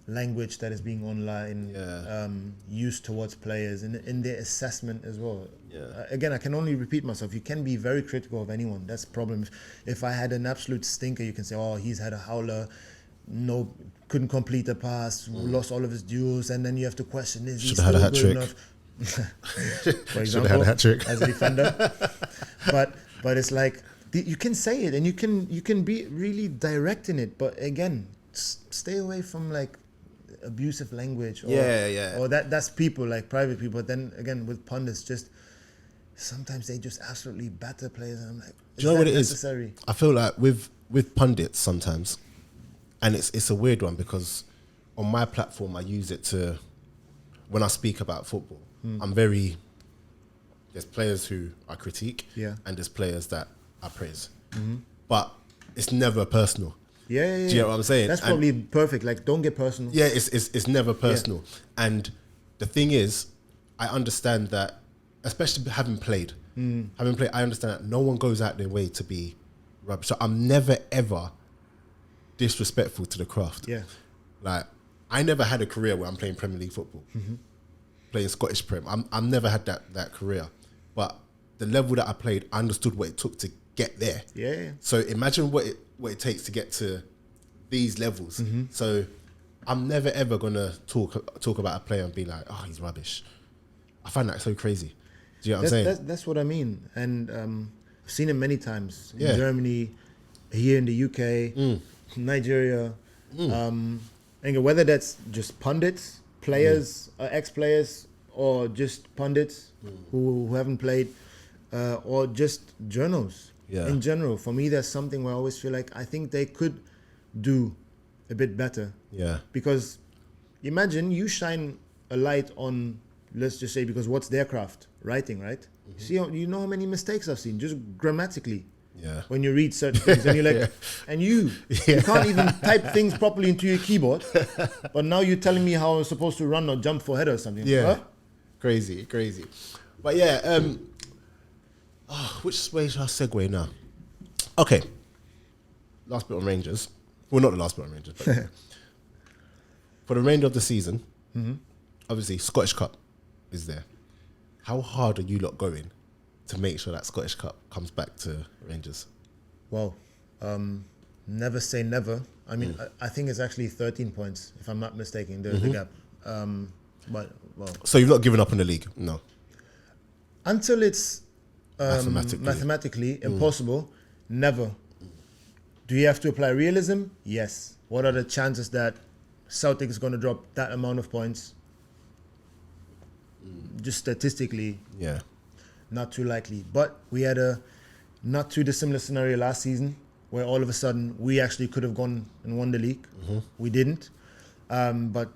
language that is being online used towards players and in their assessment as well. Again, I can only repeat myself. You can be very critical of anyone. That's the problem. If I had an absolute stinker, you can say, oh, he's had a howler, couldn't complete a pass, lost all of his duels, and then you have to question, is he still good enough? For example, as a defender. But it's like, you can say it and you can be really direct in it, but again, stay away from like abusive language. Or, Yeah. Or that's people, like private people. But then again, with pundits, just sometimes they just absolutely batter players. And I'm like, Do you know what it necessary? is? I feel like with pundits sometimes, and it's a weird one because on my platform I use it to, when I speak about football, there's players who I critique, and there's players that I praise, but it's never personal. Yeah. Do you know what I'm saying? That's probably perfect. Like, don't get personal. Yeah, it's never personal. And the thing is, I understand that, especially having played, I understand that no one goes out their way to be rubbish. So I'm never ever disrespectful to the craft. Yeah. Like, I never had a career where I'm playing Premier League football, playing Scottish Prem. I'm never had that career, but the level that I played, I understood what it took to get there. Yeah. So imagine what it takes to get to these levels. So I'm never ever gonna talk about a player and be like, oh, he's rubbish. I find that so crazy. Do you know what I'm saying? That's what I mean. And I've seen it many times in Yeah. Germany, here in the UK, Nigeria. And whether that's just pundits, players, ex-players, or just pundits who haven't played, or just journals in general. For me, that's something where I always feel like I think they could do a bit better. Yeah. Because imagine you shine a light on, let's just say, because what's their craft? Writing, right? See, you know how many mistakes I've seen, just grammatically. Yeah. When you read certain things and you're like, and you can't even type things properly into your keyboard, but now you're telling me how I'm supposed to run or jump for header or something. Yeah. Huh? Crazy. But yeah, which way should I segue now? Okay. Last bit on Rangers. Well, not the last bit on Rangers, but for the remainder of the season, obviously Scottish Cup is there. How hard are you lot going to make sure that Scottish Cup comes back to Rangers? Well, never say never. I mean, I think it's actually 13 points, if I'm not mistaken, the gap. But, well, So you've not given up on the league? No. until it's Mathematically. impossible, never. Do you have to apply realism? Yes. What are the chances that Celtic is going to drop that amount of points? Just statistically, Yeah. not too likely. But we had a not too dissimilar scenario last season where all of a sudden we actually could have gone and won the league. We didn't. But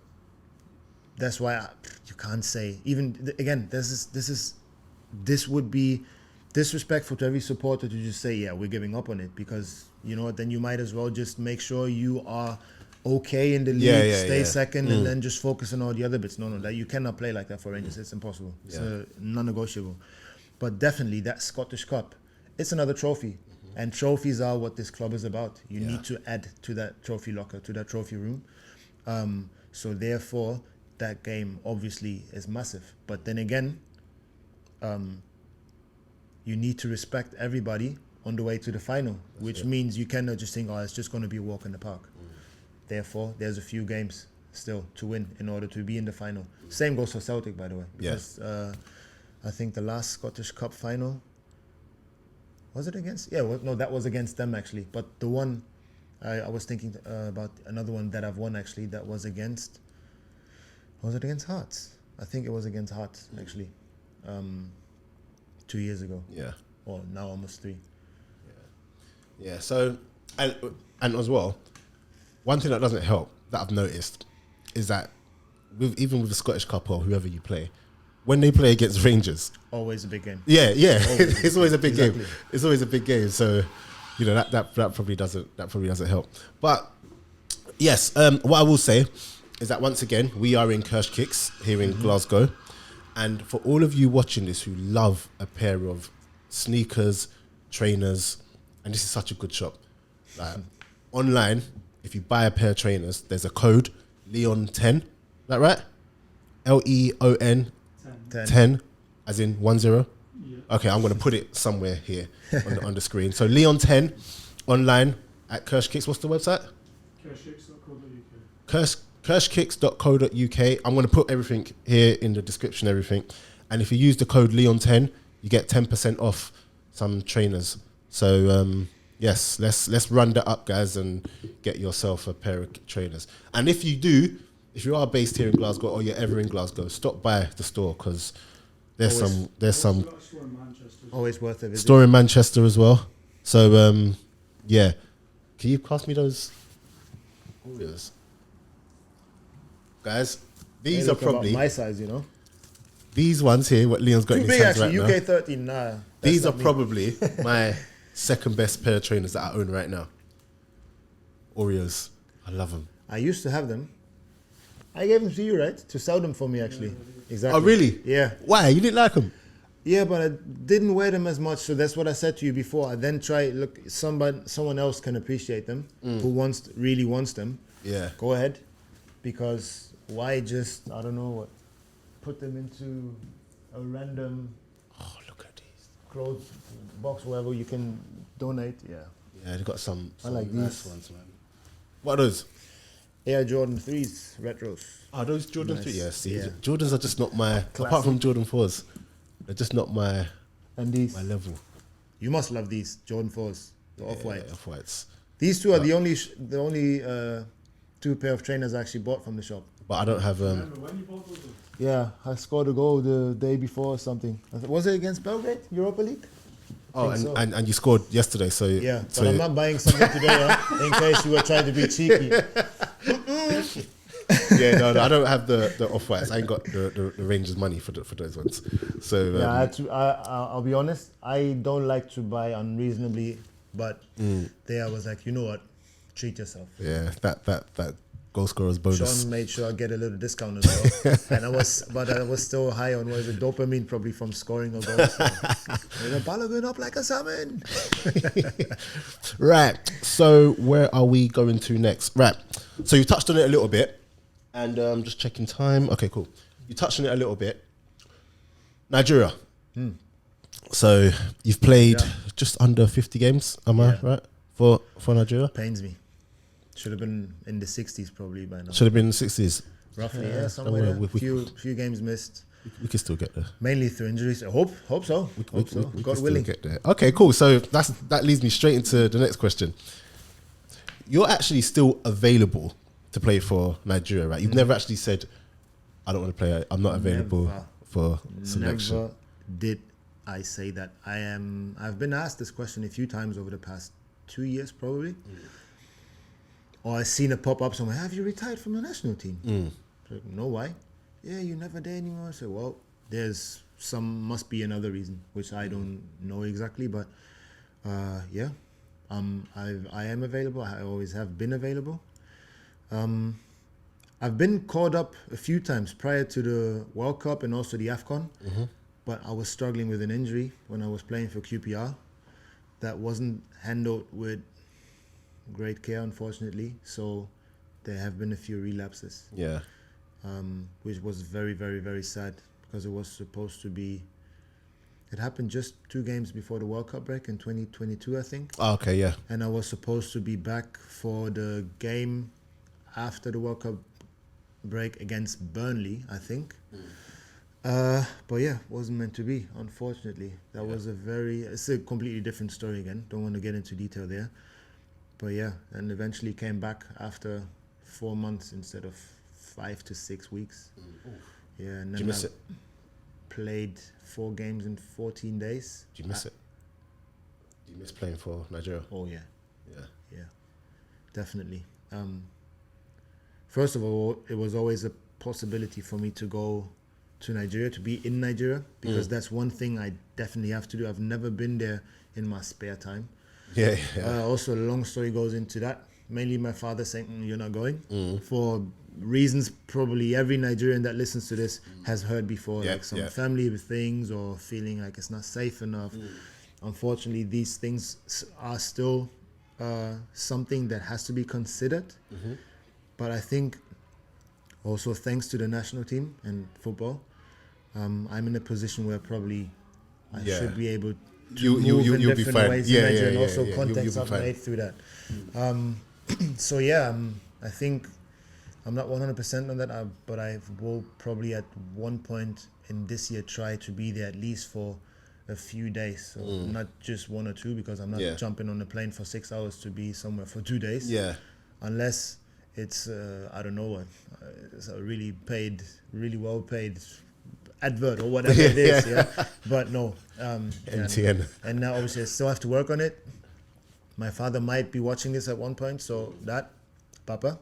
that's why you can't say. Even again, this would be disrespectful to every supporter to just say, yeah, we're giving up on it, because you know what, then you might as well just make sure you are okay in the league, stay second, and then just focus on all the other bits. No, that you cannot play like that for Rangers. It's impossible. It's non-negotiable. But definitely that Scottish Cup, it's another trophy, and trophies are what this club is about. You need to add to that trophy locker, to that trophy room. So therefore, that game obviously is massive. But then again, you need to respect everybody on the way to the final, which means you cannot just think, oh, it's just going to be a walk in the park. Therefore, there's a few games still to win in order to be in the final. Same goes for Celtic, by the way. Because I think the last Scottish Cup final, was it against? Yeah, well, no, that was against them actually. But the one, I was thinking about another one that I've won actually, that was against, was it against Hearts? I think it was against Hearts actually, 2 years ago. Yeah. Or now almost 3. Yeah. So, and as well, one thing that doesn't help that I've noticed is that even with the Scottish Cup or whoever you play, when they play against Rangers, Always a big game. yeah, it's always a big game. It's always a big game. So, you know, that probably doesn't help. But yes, what I will say is that once again we are in Kirsch Kicks here in Glasgow, and for all of you watching this who love a pair of sneakers, trainers, and this is such a good shop. Like online, if you buy a pair of trainers, there's a code Leon10. Is that right? Leon 10, as in 10. Yeah. Okay, I'm going to put it somewhere here on the screen. So Leon 10 online at Kirsch Kicks. What's the website? Cashix.co.uk. Kirschkicks.co.uk. I'm going to put everything here in the description, everything. And if you use the code Leon10, you get 10% off some trainers. So yes, let's run that up, guys, and get yourself a pair of trainers. And if if you are based here in Glasgow or you're ever in Glasgow, stop by the store because there's some Got a store in Manchester. Always worth a visit. store in Manchester as well. So yeah, can you pass me those Oreos, guys? They These are look about probably my size, you know. these ones here. What Leon's got Too in his big hands actually. right now. UK 13. Nah. that's These are not me. probably my second best pair of trainers that I own right now. Oreos, I love them. I used to have them. I gave them to you, right? To sell them for me, actually. Exactly. Oh really? Yeah. Why you didn't like them? Yeah, but I didn't wear them as much, so that's what I said to you before. I then look, someone else can appreciate them, who really wants them. Yeah. Go ahead, because why just I don't know what, put them into a random Oh look at these. clothes box, wherever you can donate. Yeah. Yeah, they got some like nice these. ones, man. What are those? Air Jordan 3s retros. Oh, those Jordan Nice. 3? Yeah, see, Yeah. Jordans are just not my, apart Classic. from Jordan 4s, they're just not my And these, level. you must love these Jordan 4s, the off-white. Yeah, off-whites. These two are the only two pair of trainers I actually bought from the shop. But I don't have, Remember when you bought those? Yeah, I scored a goal the day before or something. Was it against Belgrade, Europa League? oh, think so. and you scored yesterday, so. Yeah, but so I'm not buying something today, in case you were trying to be cheeky. yeah, no, I don't have the off-whites. I ain't got the Rangers money for those ones. So, Yeah, I'll be honest, I don't like to buy unreasonably, but there I was like, you know what, treat yourself. yeah, that goal scorer's bonus. Sean made sure I get a little discount as well, and I was still high on what is it, dopamine probably from scoring a goal. So. Leon Balogun up like a salmon. Right, so where are we going to next? Right, so you touched on it a little bit, and just checking time. Okay, cool. You touched on it a little bit. Nigeria. So you've played Yeah. just under 50 games, am I Yeah. right? For Nigeria? Pains me. Should have been in the 60s probably by now. Should have been in the 60s. Roughly, Yeah, yeah, somewhere don't worry, there. Few games missed, We can still get there. mainly through injuries. Hope so. We Hope so. can God still willing. get there. Okay, cool. So that leads me straight into the next question. You're actually still available to play for Nigeria, right? You've never actually said, I don't want to play, I'm not available Never. for selection. Never did I say that. I've been asked this question a few times over the past 2 years probably. Or I've seen it pop up somewhere. Have you retired from the national team? So, no, why? Yeah, you're never there anymore. I said, well, must be another reason, which I don't know exactly, but yeah, I am available. I always have been available. I've been called up a few times prior to the World Cup and also the AFCON, but I was struggling with an injury when I was playing for QPR that wasn't handled with great care, unfortunately. So there have been a few relapses, Yeah. which was very, very, very sad because it was supposed to be. It happened just 2 games before the World Cup break in 2022, I think. Oh, okay, yeah. And I was supposed to be back for the game after the World Cup break against Burnley, I think. But yeah, wasn't meant to be, unfortunately. It's a completely different story again. Don't want to get into detail there. But yeah, and eventually came back after 4 months instead of 5 to 6 weeks. Yeah, and Did then you miss I it? played 4 games in 14 days. Did you miss it? Do you miss playing for Nigeria? Oh yeah, Yeah. definitely. First of all, it was always a possibility for me to go to Nigeria, to be in Nigeria, because that's one thing I definitely have to do. I've never been there in my spare time. Yeah. Also, a long story goes into that. Mainly my father saying, you're not going. For reasons probably every Nigerian that listens to this has heard before, Yeah, like some yeah. family things or feeling like it's not safe enough. Unfortunately, these things are still something that has to be considered. But I think also thanks to the national team and football, I'm in a position where probably I Yeah. should be able to You'll move in be different fine. ways Yeah, in Nigeria, yeah, and yeah, also yeah. contacts You'll be I've fine. made through that. So yeah, I think I'm not 100% on that, but I will probably at one point in this year try to be there at least for a few days. So not just 1 or 2, because I'm not Yeah. jumping on a plane for 6 hours to be somewhere for 2 days. Yeah. Unless it's I don't know what, it's a really well paid advert or whatever it is. Yeah. But no. MTN. And now obviously I still have to work on it. My father might be watching this at one point, so Papa,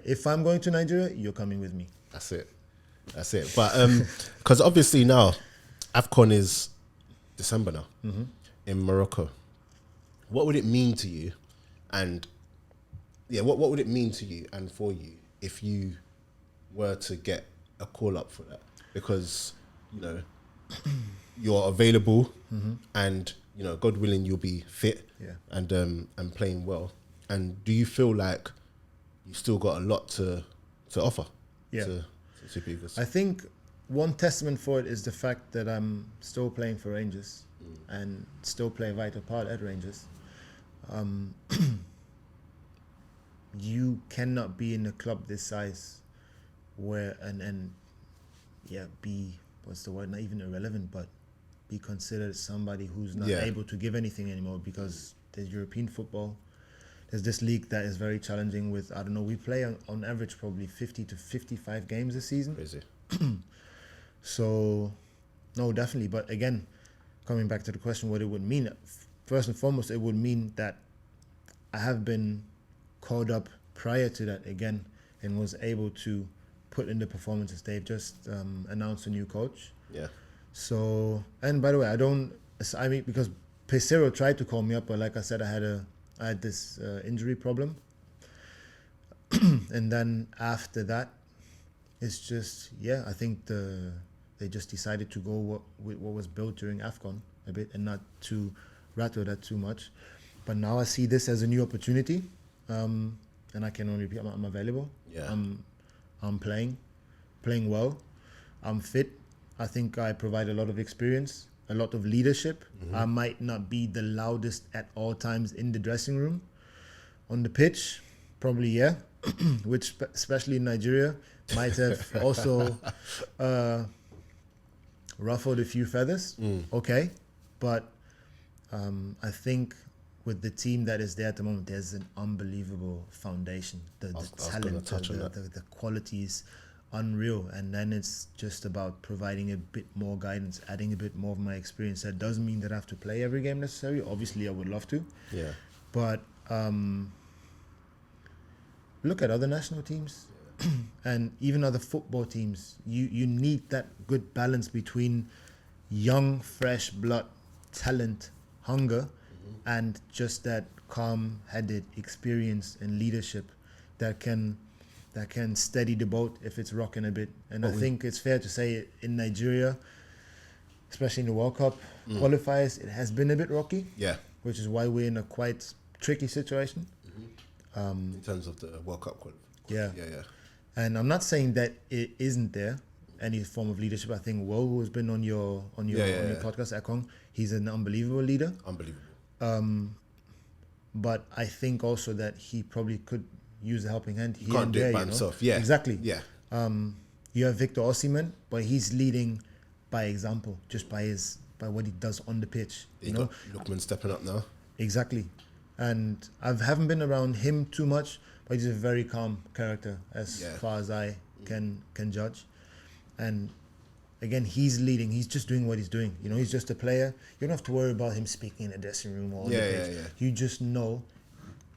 if I'm going to Nigeria, you're coming with me. That's it. But because obviously now, AFCON is December now in Morocco. What would it mean to you? And what would it mean to you and for you if you were to get a call up for that? Because, you're available and, God willing, you'll be fit and playing well. And do you feel like you still got a lot to offer to Super Eagles? I think one testament for it is the fact that I'm still playing for Rangers and still play a vital part at Rangers. You cannot be in a club this size where be, what's the word, not even irrelevant, but be considered somebody who's not able to give anything anymore, because there's European football. There's this league that is very challenging with, I don't know, we play on average probably 50 to 55 games a season. Crazy. So, no, definitely. But again, coming back to the question, what it would mean, first and foremost, it would mean that I have been called up prior to that again and was able to put in the performances. They've just announced a new coach. Yeah. So, and by the way, because Pesero tried to call me up, but like I said, I had this injury problem. And then after that, it's just, I think they just decided to go with what was built during AFCON a bit and not to rattle that too much. But now I see this as a new opportunity, and I can only repeat, I'm available. Yeah. I'm playing well. I'm fit. I think I provide a lot of experience, a lot of leadership. I might not be the loudest at all times in the dressing room. On the pitch, probably which especially in Nigeria might have also ruffled a few feathers. Okay, but I think with the team that is there at the moment, there's an unbelievable foundation. The talent, the qualities, unreal. And then it's just about providing a bit more guidance, adding a bit more of my experience. That doesn't mean that I have to play every game necessarily. Obviously, I would love to. Yeah. But look at other national teams and even other football teams. You need that good balance between young, fresh blood, talent, hunger, and just that calm-headed experience and leadership that can steady the boat if it's rocking a bit. And I think it's fair to say in Nigeria, especially in the World Cup qualifiers, it has been a bit rocky. Yeah. Which is why we're in a quite tricky situation. In terms of the World Cup qualifier. Yeah. Yeah. And I'm not saying that it isn't there, any form of leadership. I think Wo, who's been on your podcast, Akong, he's an unbelievable leader. Unbelievable. But I think also that he probably could use a helping hand. He can't do it by himself. Yeah. Exactly. Yeah. You have Victor Osimhen, but he's leading by example, just by what he does on the pitch. You know, Lookman stepping up now. Exactly. And I haven't been around him too much, but he's a very calm character as far as I can judge. And again, he's leading. He's just doing what he's doing. You know, he's just a player. You don't have to worry about him speaking in the dressing room or on the pitch. Yeah. You just know,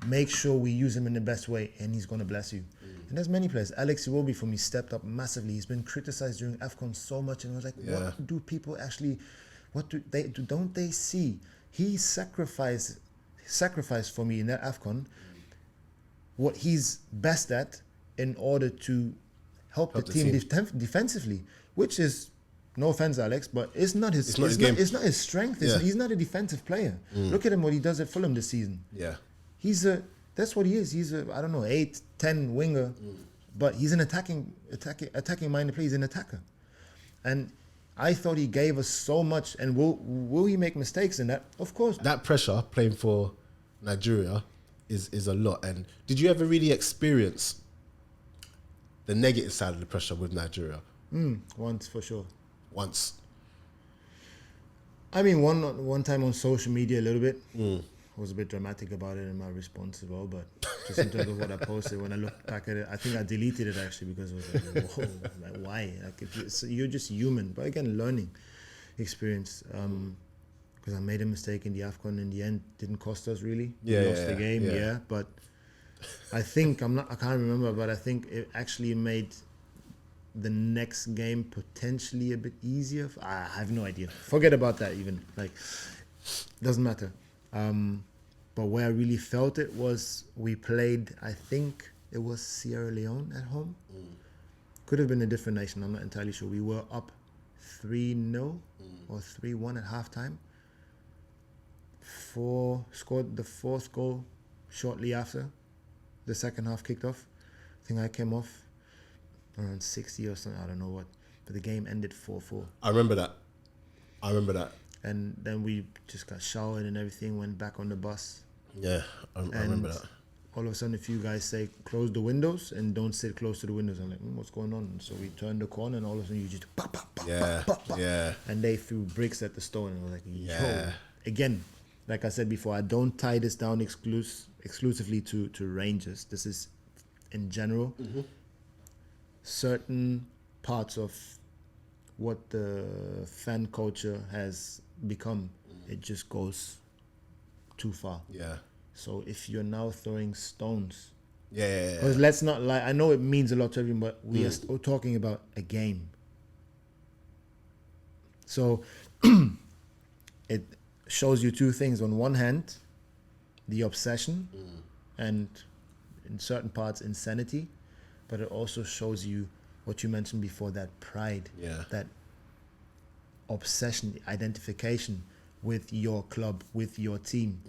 make sure we use him in the best way, and he's going to bless you. And there's many players. Alex Iwobi, for me, stepped up massively. He's been criticized during AFCON so much, and I was like, what do people actually, don't they see? He sacrificed for me in that AFCON what he's best at in order to help the team defensively, which is, no offense, Alex, but it's not his strength. He's not a defensive player. Look at him, what he does at Fulham this season. Yeah. That's what he is. He's a, 8, 10 winger, but he's an attacking minded player. He's an attacker. And I thought he gave us so much, and will he make mistakes in that? Of course. That pressure playing for Nigeria is a lot. And did you ever really experience the negative side of the pressure with Nigeria? Once, for sure. Once. I mean, one time on social media a little bit. I was a bit dramatic about it in my response as well, but just in terms of what I posted. When I look back at it, I think I deleted it actually because it was like, whoa, like why? Like you're just human, but again, learning experience. Because I made a mistake in the AFCON in the end, didn't cost us really. We lost the game, but I think I can't remember, but I think it actually made the next game potentially a bit easier. I have no idea. Forget about that even. Like, doesn't matter. But where I really felt it was we played, I think it was Sierra Leone at home. Could have been a different nation, I'm not entirely sure. We were up 3-0 or 3-1 at halftime. Scored the fourth goal shortly after the second half kicked off. I think I came off around 60 or something, I don't know what. But the game ended 4-4. I remember that. And then we just got showered and everything, went back on the bus. Yeah, I remember that. All of a sudden, a few guys say, close the windows and don't sit close to the windows. I'm like, what's going on? So we turned the corner and all of a sudden you just pop, pop, pop, pop, pop, pop. Yeah. And they threw bricks at the stone and I was like, yo. Yeah. Again, like I said before, I don't tie this down exclusively to Rangers. This is in general. Certain parts of what the fan culture has become, it just goes too far. Yeah. So if you're now throwing stones, Yeah. because let's not lie, I know it means a lot to everyone, but we are still talking about a game. So it shows you two things. On one hand, the obsession and in certain parts insanity, but it also shows you what you mentioned before, that pride, that obsession, identification with your club, with your team,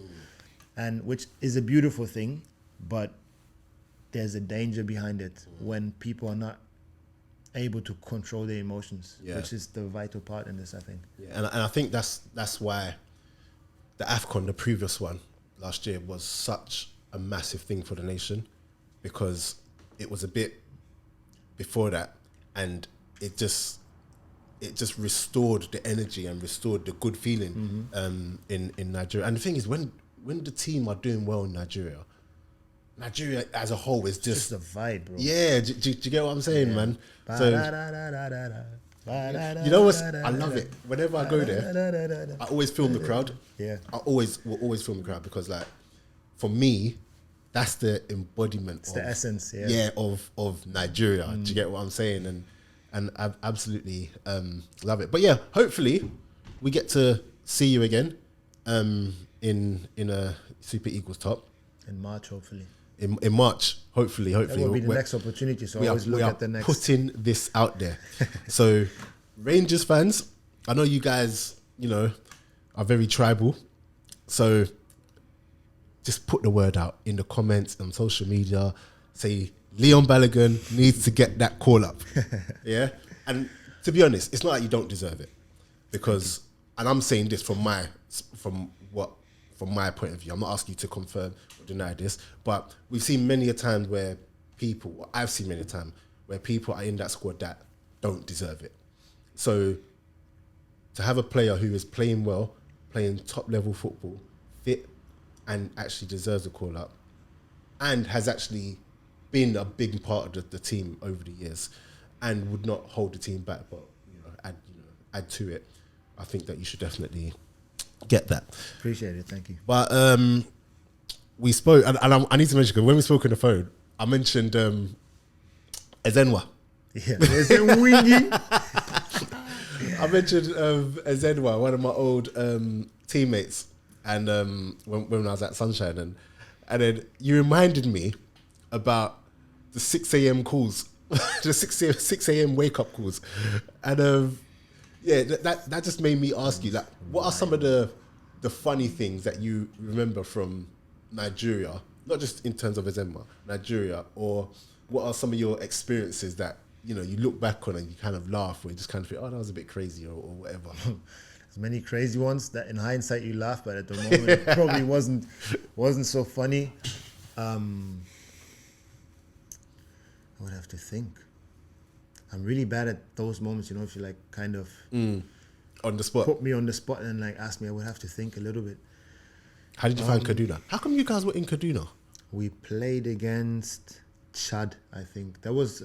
and which is a beautiful thing, but there's a danger behind it when people are not able to control their emotions, which is the vital part in this, I think. Yeah, and I think that's why the AFCON, the previous one last year, was such a massive thing for the nation, because it was a bit before that, and it just restored the energy and restored the good feeling in Nigeria. And the thing is, when the team are doing well in Nigeria as a whole is just a vibe, bro. Yeah, do you get what I'm saying, man? So you know what? I love it. Whenever I go there, I always film the crowd. Yeah, I will always film the crowd, because, like, for me, that's the embodiment. It's the essence. Of Nigeria. Do you get what I'm saying? And I absolutely love it. But yeah, hopefully we get to see you again in a Super Eagles top in March, hopefully. In March, hopefully. That will be the next opportunity. So always look at the next. Putting this out there. So, Rangers fans, I know you guys, are very tribal. So, just put the word out in the comments on social media. Say Leon Balogun needs to get that call up. Yeah, and to be honest, it's not like you don't deserve it, because, and I'm saying this from my point of view. I'm not asking you to confirm or deny this, but we've seen many a time where I've seen many a time where people are in that squad that don't deserve it. So to have a player who is playing well, playing top level football, fit, and actually deserves a call up, and has actually been a big part of the team over the years, and would not hold the team back, but add to it, I think that you should definitely get that. Appreciate it, thank you. But we spoke, and I need to mention, because when we spoke on the phone, I mentioned Ezenwa. Yeah, Ezenwingi. I mentioned Ezenwa, one of my old teammates, and when I was at Sunshine, and then you reminded me about the 6 a.m. calls, the 6 a.m. wake up calls, and that just made me ask you, like, what are some of the funny things that you remember from Nigeria, not just in terms of Ezenwa, Nigeria, or what are some of your experiences that you look back on and you kind of laugh, or you just kind of feel, oh, that was a bit crazy, or whatever. There's many crazy ones that in hindsight you laugh, but at the moment it probably wasn't so funny. I would have to think. I'm really bad at those moments, if you like kind of on the spot, put me on the spot and like ask me, I would have to think a little bit. How did you find Kaduna? How come you guys were in Kaduna? We played against Chad, I think. That was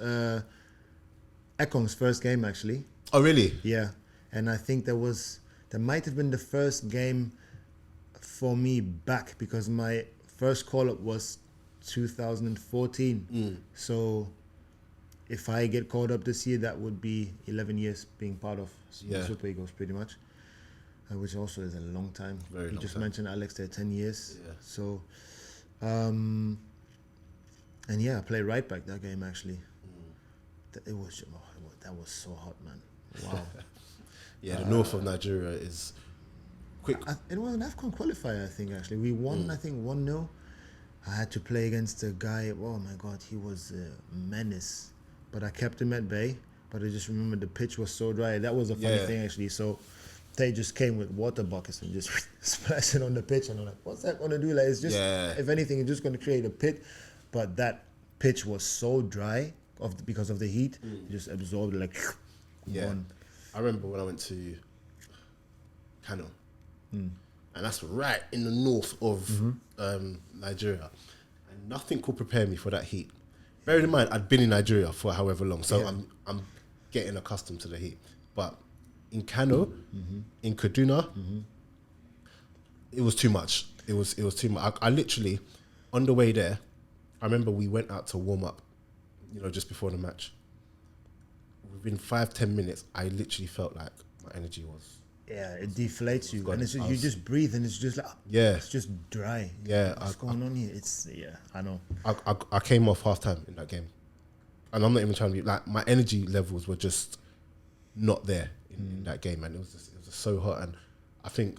Ekong's first game, actually. Oh, really? Yeah. And I think that might have been the first game for me back, because my first call-up was 2014. So if I get called up this year, that would be 11 years being part of the Super Eagles, pretty much. Which also is a long time. Very you long just time. mentioned Alex there, 10 years. Yeah. So, and yeah, I played right back that game, actually. That was so hot, man. Wow. Yeah, the north of Nigeria is quick. It was an AFCON qualifier, I think, actually. We won, I think, 1-0. I had to play against a guy, oh my God, he was a menace. But I kept him at bay. But I just remember the pitch was so dry. That was a funny thing, actually. So they just came with water buckets and just splashed it on the pitch. And I'm like, what's that going to do? Like, it's just, if anything, it's just going to create a pit. But that pitch was so dry because of the heat. It just absorbed it, like, gone. I remember when I went to Kano, and that's right in the north of Nigeria, and nothing could prepare me for that heat. Bearing in mind, I'd been in Nigeria for however long, so I'm getting accustomed to the heat. But in Kano, in Kaduna, it was too much. It was too much. I literally, on the way there, I remember we went out to warm up, just before the match. Within 5-10 minutes, I literally felt like my energy was. Yeah, it deflates you, gone. and you just breathe, and it's just like it's just dry. Yeah, what's going on here? I know. I came off half time in that game, and I'm not even trying to be like, my energy levels were just not there in that game, and it was just so hot. And I think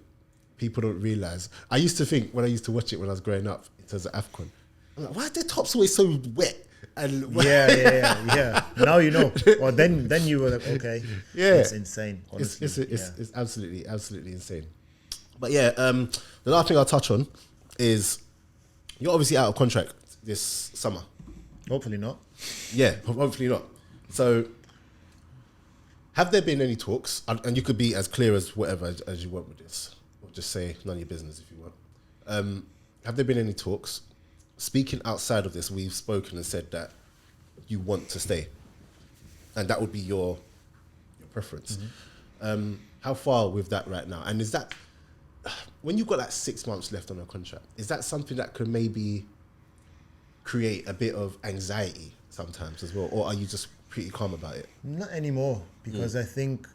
people don't realize. I used to think when I used to watch it when I was growing up in terms of AFCON, I'm like, why are their tops always so wet? And yeah. Now you know. Or then you were like, okay, it's insane. Honestly, it's absolutely insane. But yeah, the last thing I'll touch on is you're obviously out of contract this summer. Hopefully not. Yeah, hopefully not. So, have there been any talks? And you could be as clear as whatever as you want with this, or just say none of your business if you want. Have there been any talks? Speaking outside of this, we've spoken and said that you want to stay, and that would be your preference. How far with that right now? And is that, when you've got like 6 months left on a contract, is that something that could maybe create a bit of anxiety sometimes as well, or are you just pretty calm about it? Not anymore, because I think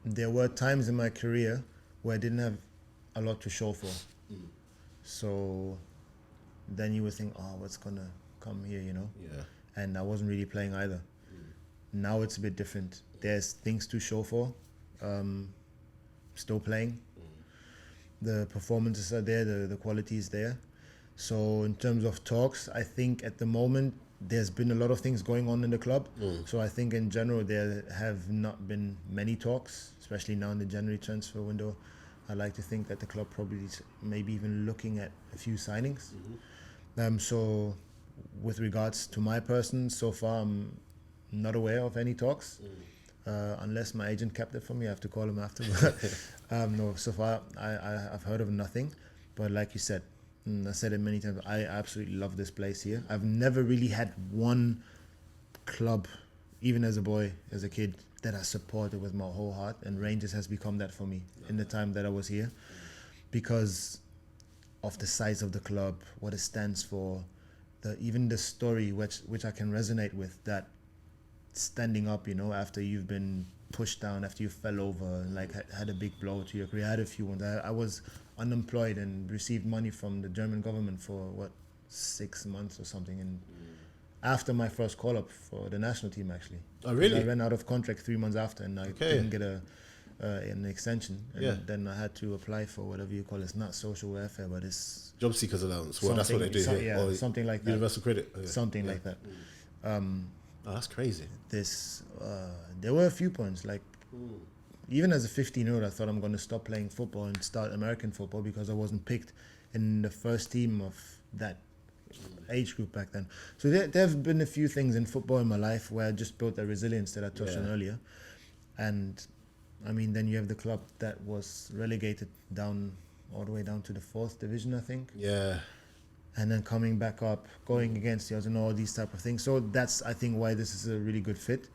there were times in my career where I didn't have a lot to show for. So then you would think, what's gonna come here, Yeah. And I wasn't really playing either. Now it's a bit different. There's things to show for. Still playing. The performances are there, the quality is there. So in terms of talks, I think at the moment there's been a lot of things going on in the club. So I think in general there have not been many talks, especially now in the January transfer window. I like to think that the club probably is maybe even looking at a few signings. So with regards to my person, so far I'm not aware of any talks. Unless my agent kept it for me, I have to call him after. No, so far I've heard of nothing. But like you said, I said it many times, I absolutely love this place here. I've never really had one club, even as a boy, as a kid, that I supported with my whole heart, and Rangers has become that for me in the time that I was here, because of the size of the club, what it stands for, even the story which I can resonate with, that standing up, after you've been pushed down, after you fell over, and like had a big blow to your career. I had a few ones. I was unemployed and received money from the German government for 6 months or something, and after my first call-up for the national team, actually. Oh, really? I ran out of contract 3 months after, and I didn't get an extension. And then I had to apply for whatever you call it. It's not social welfare, but it's Job seekers allowance. Well, that's what they do here. Yeah, or something like that. Universal credit. Something like that. Oh, that's crazy. There were a few points, like even as a 15-year-old, I thought I'm going to stop playing football and start American football because I wasn't picked in the first team of that age group back then. So there have been a few things in football in my life where I just built that resilience that I touched on earlier. And I mean, then you have the club that was relegated all the way down to the 4th division, I think. Yeah. and then coming back up, going against the odds, and all these type of things. So that's, I think, why this is a really good fit.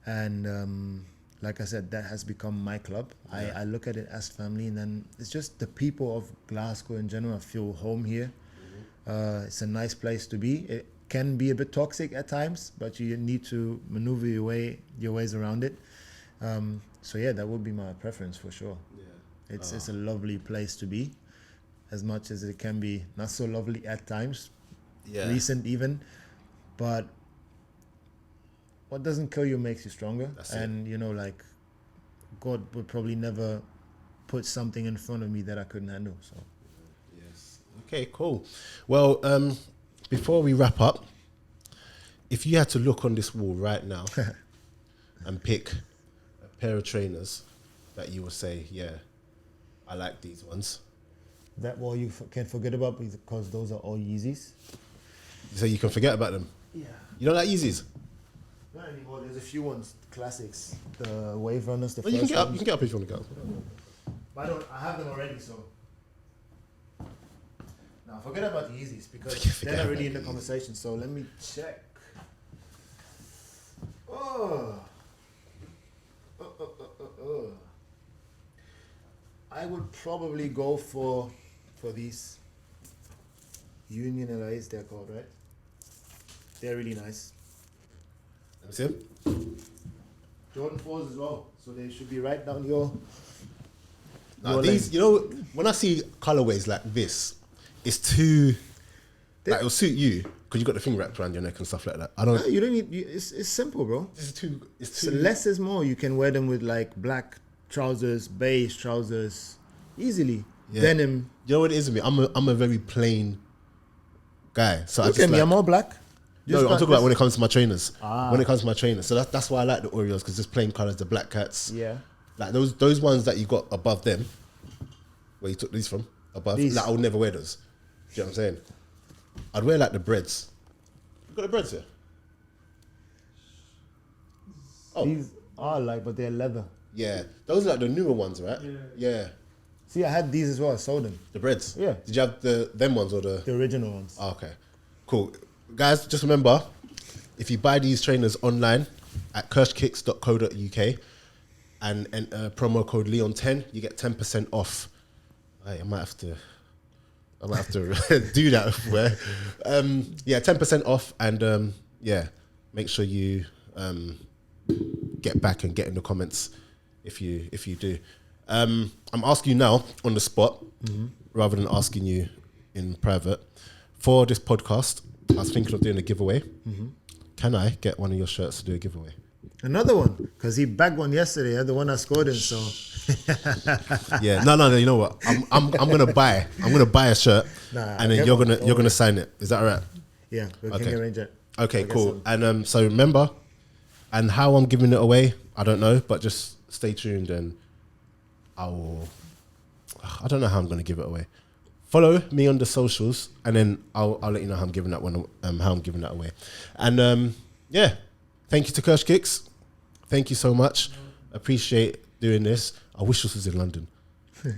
And like I said, that has become my club. Yeah. I look at it as family, and then it's just the people of Glasgow in general. I feel home here. It's a nice place to be. It can be a bit toxic at times, but you need to maneuver your ways around it. So yeah, that would be my preference for sure. Yeah. It's a lovely place to be, as much as it can be not so lovely at times, Yeah. recent even. But what doesn't kill you makes you stronger. That's it. And you know, like, God would probably never put something in front of me that I couldn't handle. So Yes. Okay, cool. Well, before we wrap up, if you had to look on this wall right now and pick a pair of trainers that you would say, yeah, I like these ones. that wall you can't forget about, because those are all Yeezys. So you can forget about them. Yeah. You don't like Yeezys? Not anymore. There's a few ones, classics. The Wave Runners, the Well, first you can get up. ones. You can get up if you want to go. But I have them already, so. Now forget about the Yeezys, because Forget they're not about really in the the Yeezys. conversation. So let me check. Oh. I would probably go for these Union LAs, they're called, right? They're really nice. Let me see 'em. Jordan 4s as well, so they should be right down your. Nah, your these, lane. you know, when I see colorways like this, it's too. Like, it'll suit you because you got the thing wrapped around your neck and stuff like that. I don't. No, you don't need. It's simple, bro. This is too. It's So too. less is more. You can wear them with like black trousers, beige trousers, easily. Yeah. Denim. You know what it is with me? I'm a very plain guy. So I Look just at me, like, I'm all black. no, I'm talking about when it comes to my trainers. Ah. When it comes to my trainers, so that's why I like the Oreos, because just plain colors, the black cats. Yeah. Like those ones that you got above them, where you took these from above. These. Like I would never wear those. Do you know what I'm saying? I'd wear like the breads. You got the breads here? Oh, These are like, but they're leather. yeah. Those are like the newer ones, right? Yeah. Yeah. See, I had these as well. I sold them. The breads. Yeah. Did you have them ones or the? The original ones. Oh, okay, cool. Guys, just remember, if you buy these trainers online at kirschkicks.co.uk and enter promo code Leon10, you get 10% off. I might have to do that. Where, yeah, 10% off, and yeah, make sure you get back and get in the comments if you do. I'm asking you now on the spot, rather than asking you in private. For this podcast, I was thinking of doing a giveaway. Can I get one of your shirts to do a giveaway? Another one, because he bagged one yesterday. The one I scored in. So Yeah, no. You know what? I'm gonna buy a shirt, Nah, and then get you're one, gonna don't you're gonna worry. sign it. Is that all right? yeah, we Okay. can arrange it. Okay, I'll get cool. some. And so remember, and how I'm giving it away, I don't know, but just stay tuned, and I don't know how I'm gonna give it away. Follow me on the socials, and then I'll let you know how I'm giving that one, how I'm giving that away. And yeah, thank you to Kirsch Kicks. Thank you so much. Appreciate doing this. I wish this was in London.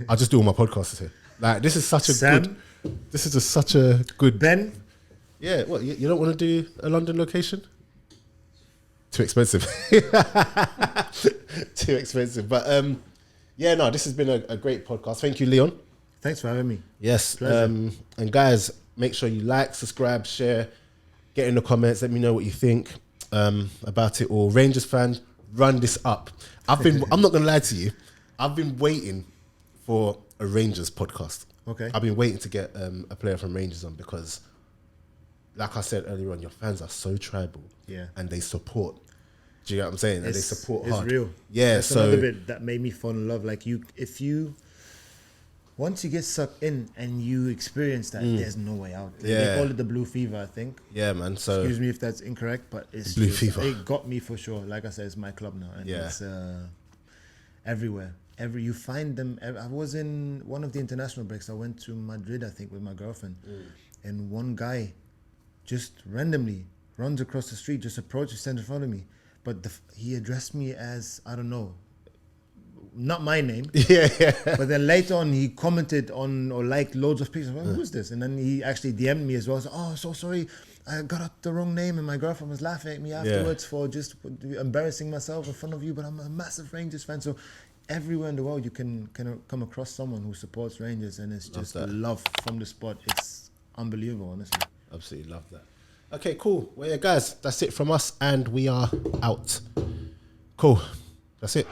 I just do all my podcasts here. Like, this is such a Sam? good. This is such a good. Ben, Yeah, what, you don't want to do a London location? Too expensive. Too expensive. But yeah, no, this has been a great podcast. Thank you, Leon. thanks for having me. Yes. Pleasure. And guys, make sure you like, subscribe, share, get in the comments. Let me know what you think about it all. Rangers fan, run this up. I'm not going to lie to you. I've been waiting for a Rangers podcast. Okay. I've been waiting to get a player from Rangers on, because like I said earlier on, your fans are so tribal. Yeah. And they support. Do you get what I'm saying? And they support it's hard. real. Yeah, That's so another bit that made me fall in love. Like, once you get sucked in and you experience that, there's no way out. Yeah. They call it the blue fever, I think. yeah, man. So Excuse me if that's incorrect, but it's Blue just- fever. It got me for sure. Like I said, it's my club now, and Yeah. it's everywhere. You find them. I was in one of the international breaks. I went to Madrid, I think, with my girlfriend, and one guy just randomly runs across the street, just approaches, stands in front of me, but he addressed me as, I don't know, not my name. Yeah. But then later on, he commented on or liked loads of pictures. Well, who's this? And then he actually DM'd me as well. So, oh, so sorry, I got up the wrong name, and my girlfriend was laughing at me afterwards for just embarrassing myself in front of you. But I'm a massive Rangers fan. So everywhere in the world, you can come across someone who supports Rangers, and it's just love from the spot. It's unbelievable, honestly. Absolutely love that. Okay, cool. Well, yeah, guys, that's it from us, and we are out. Cool. That's it.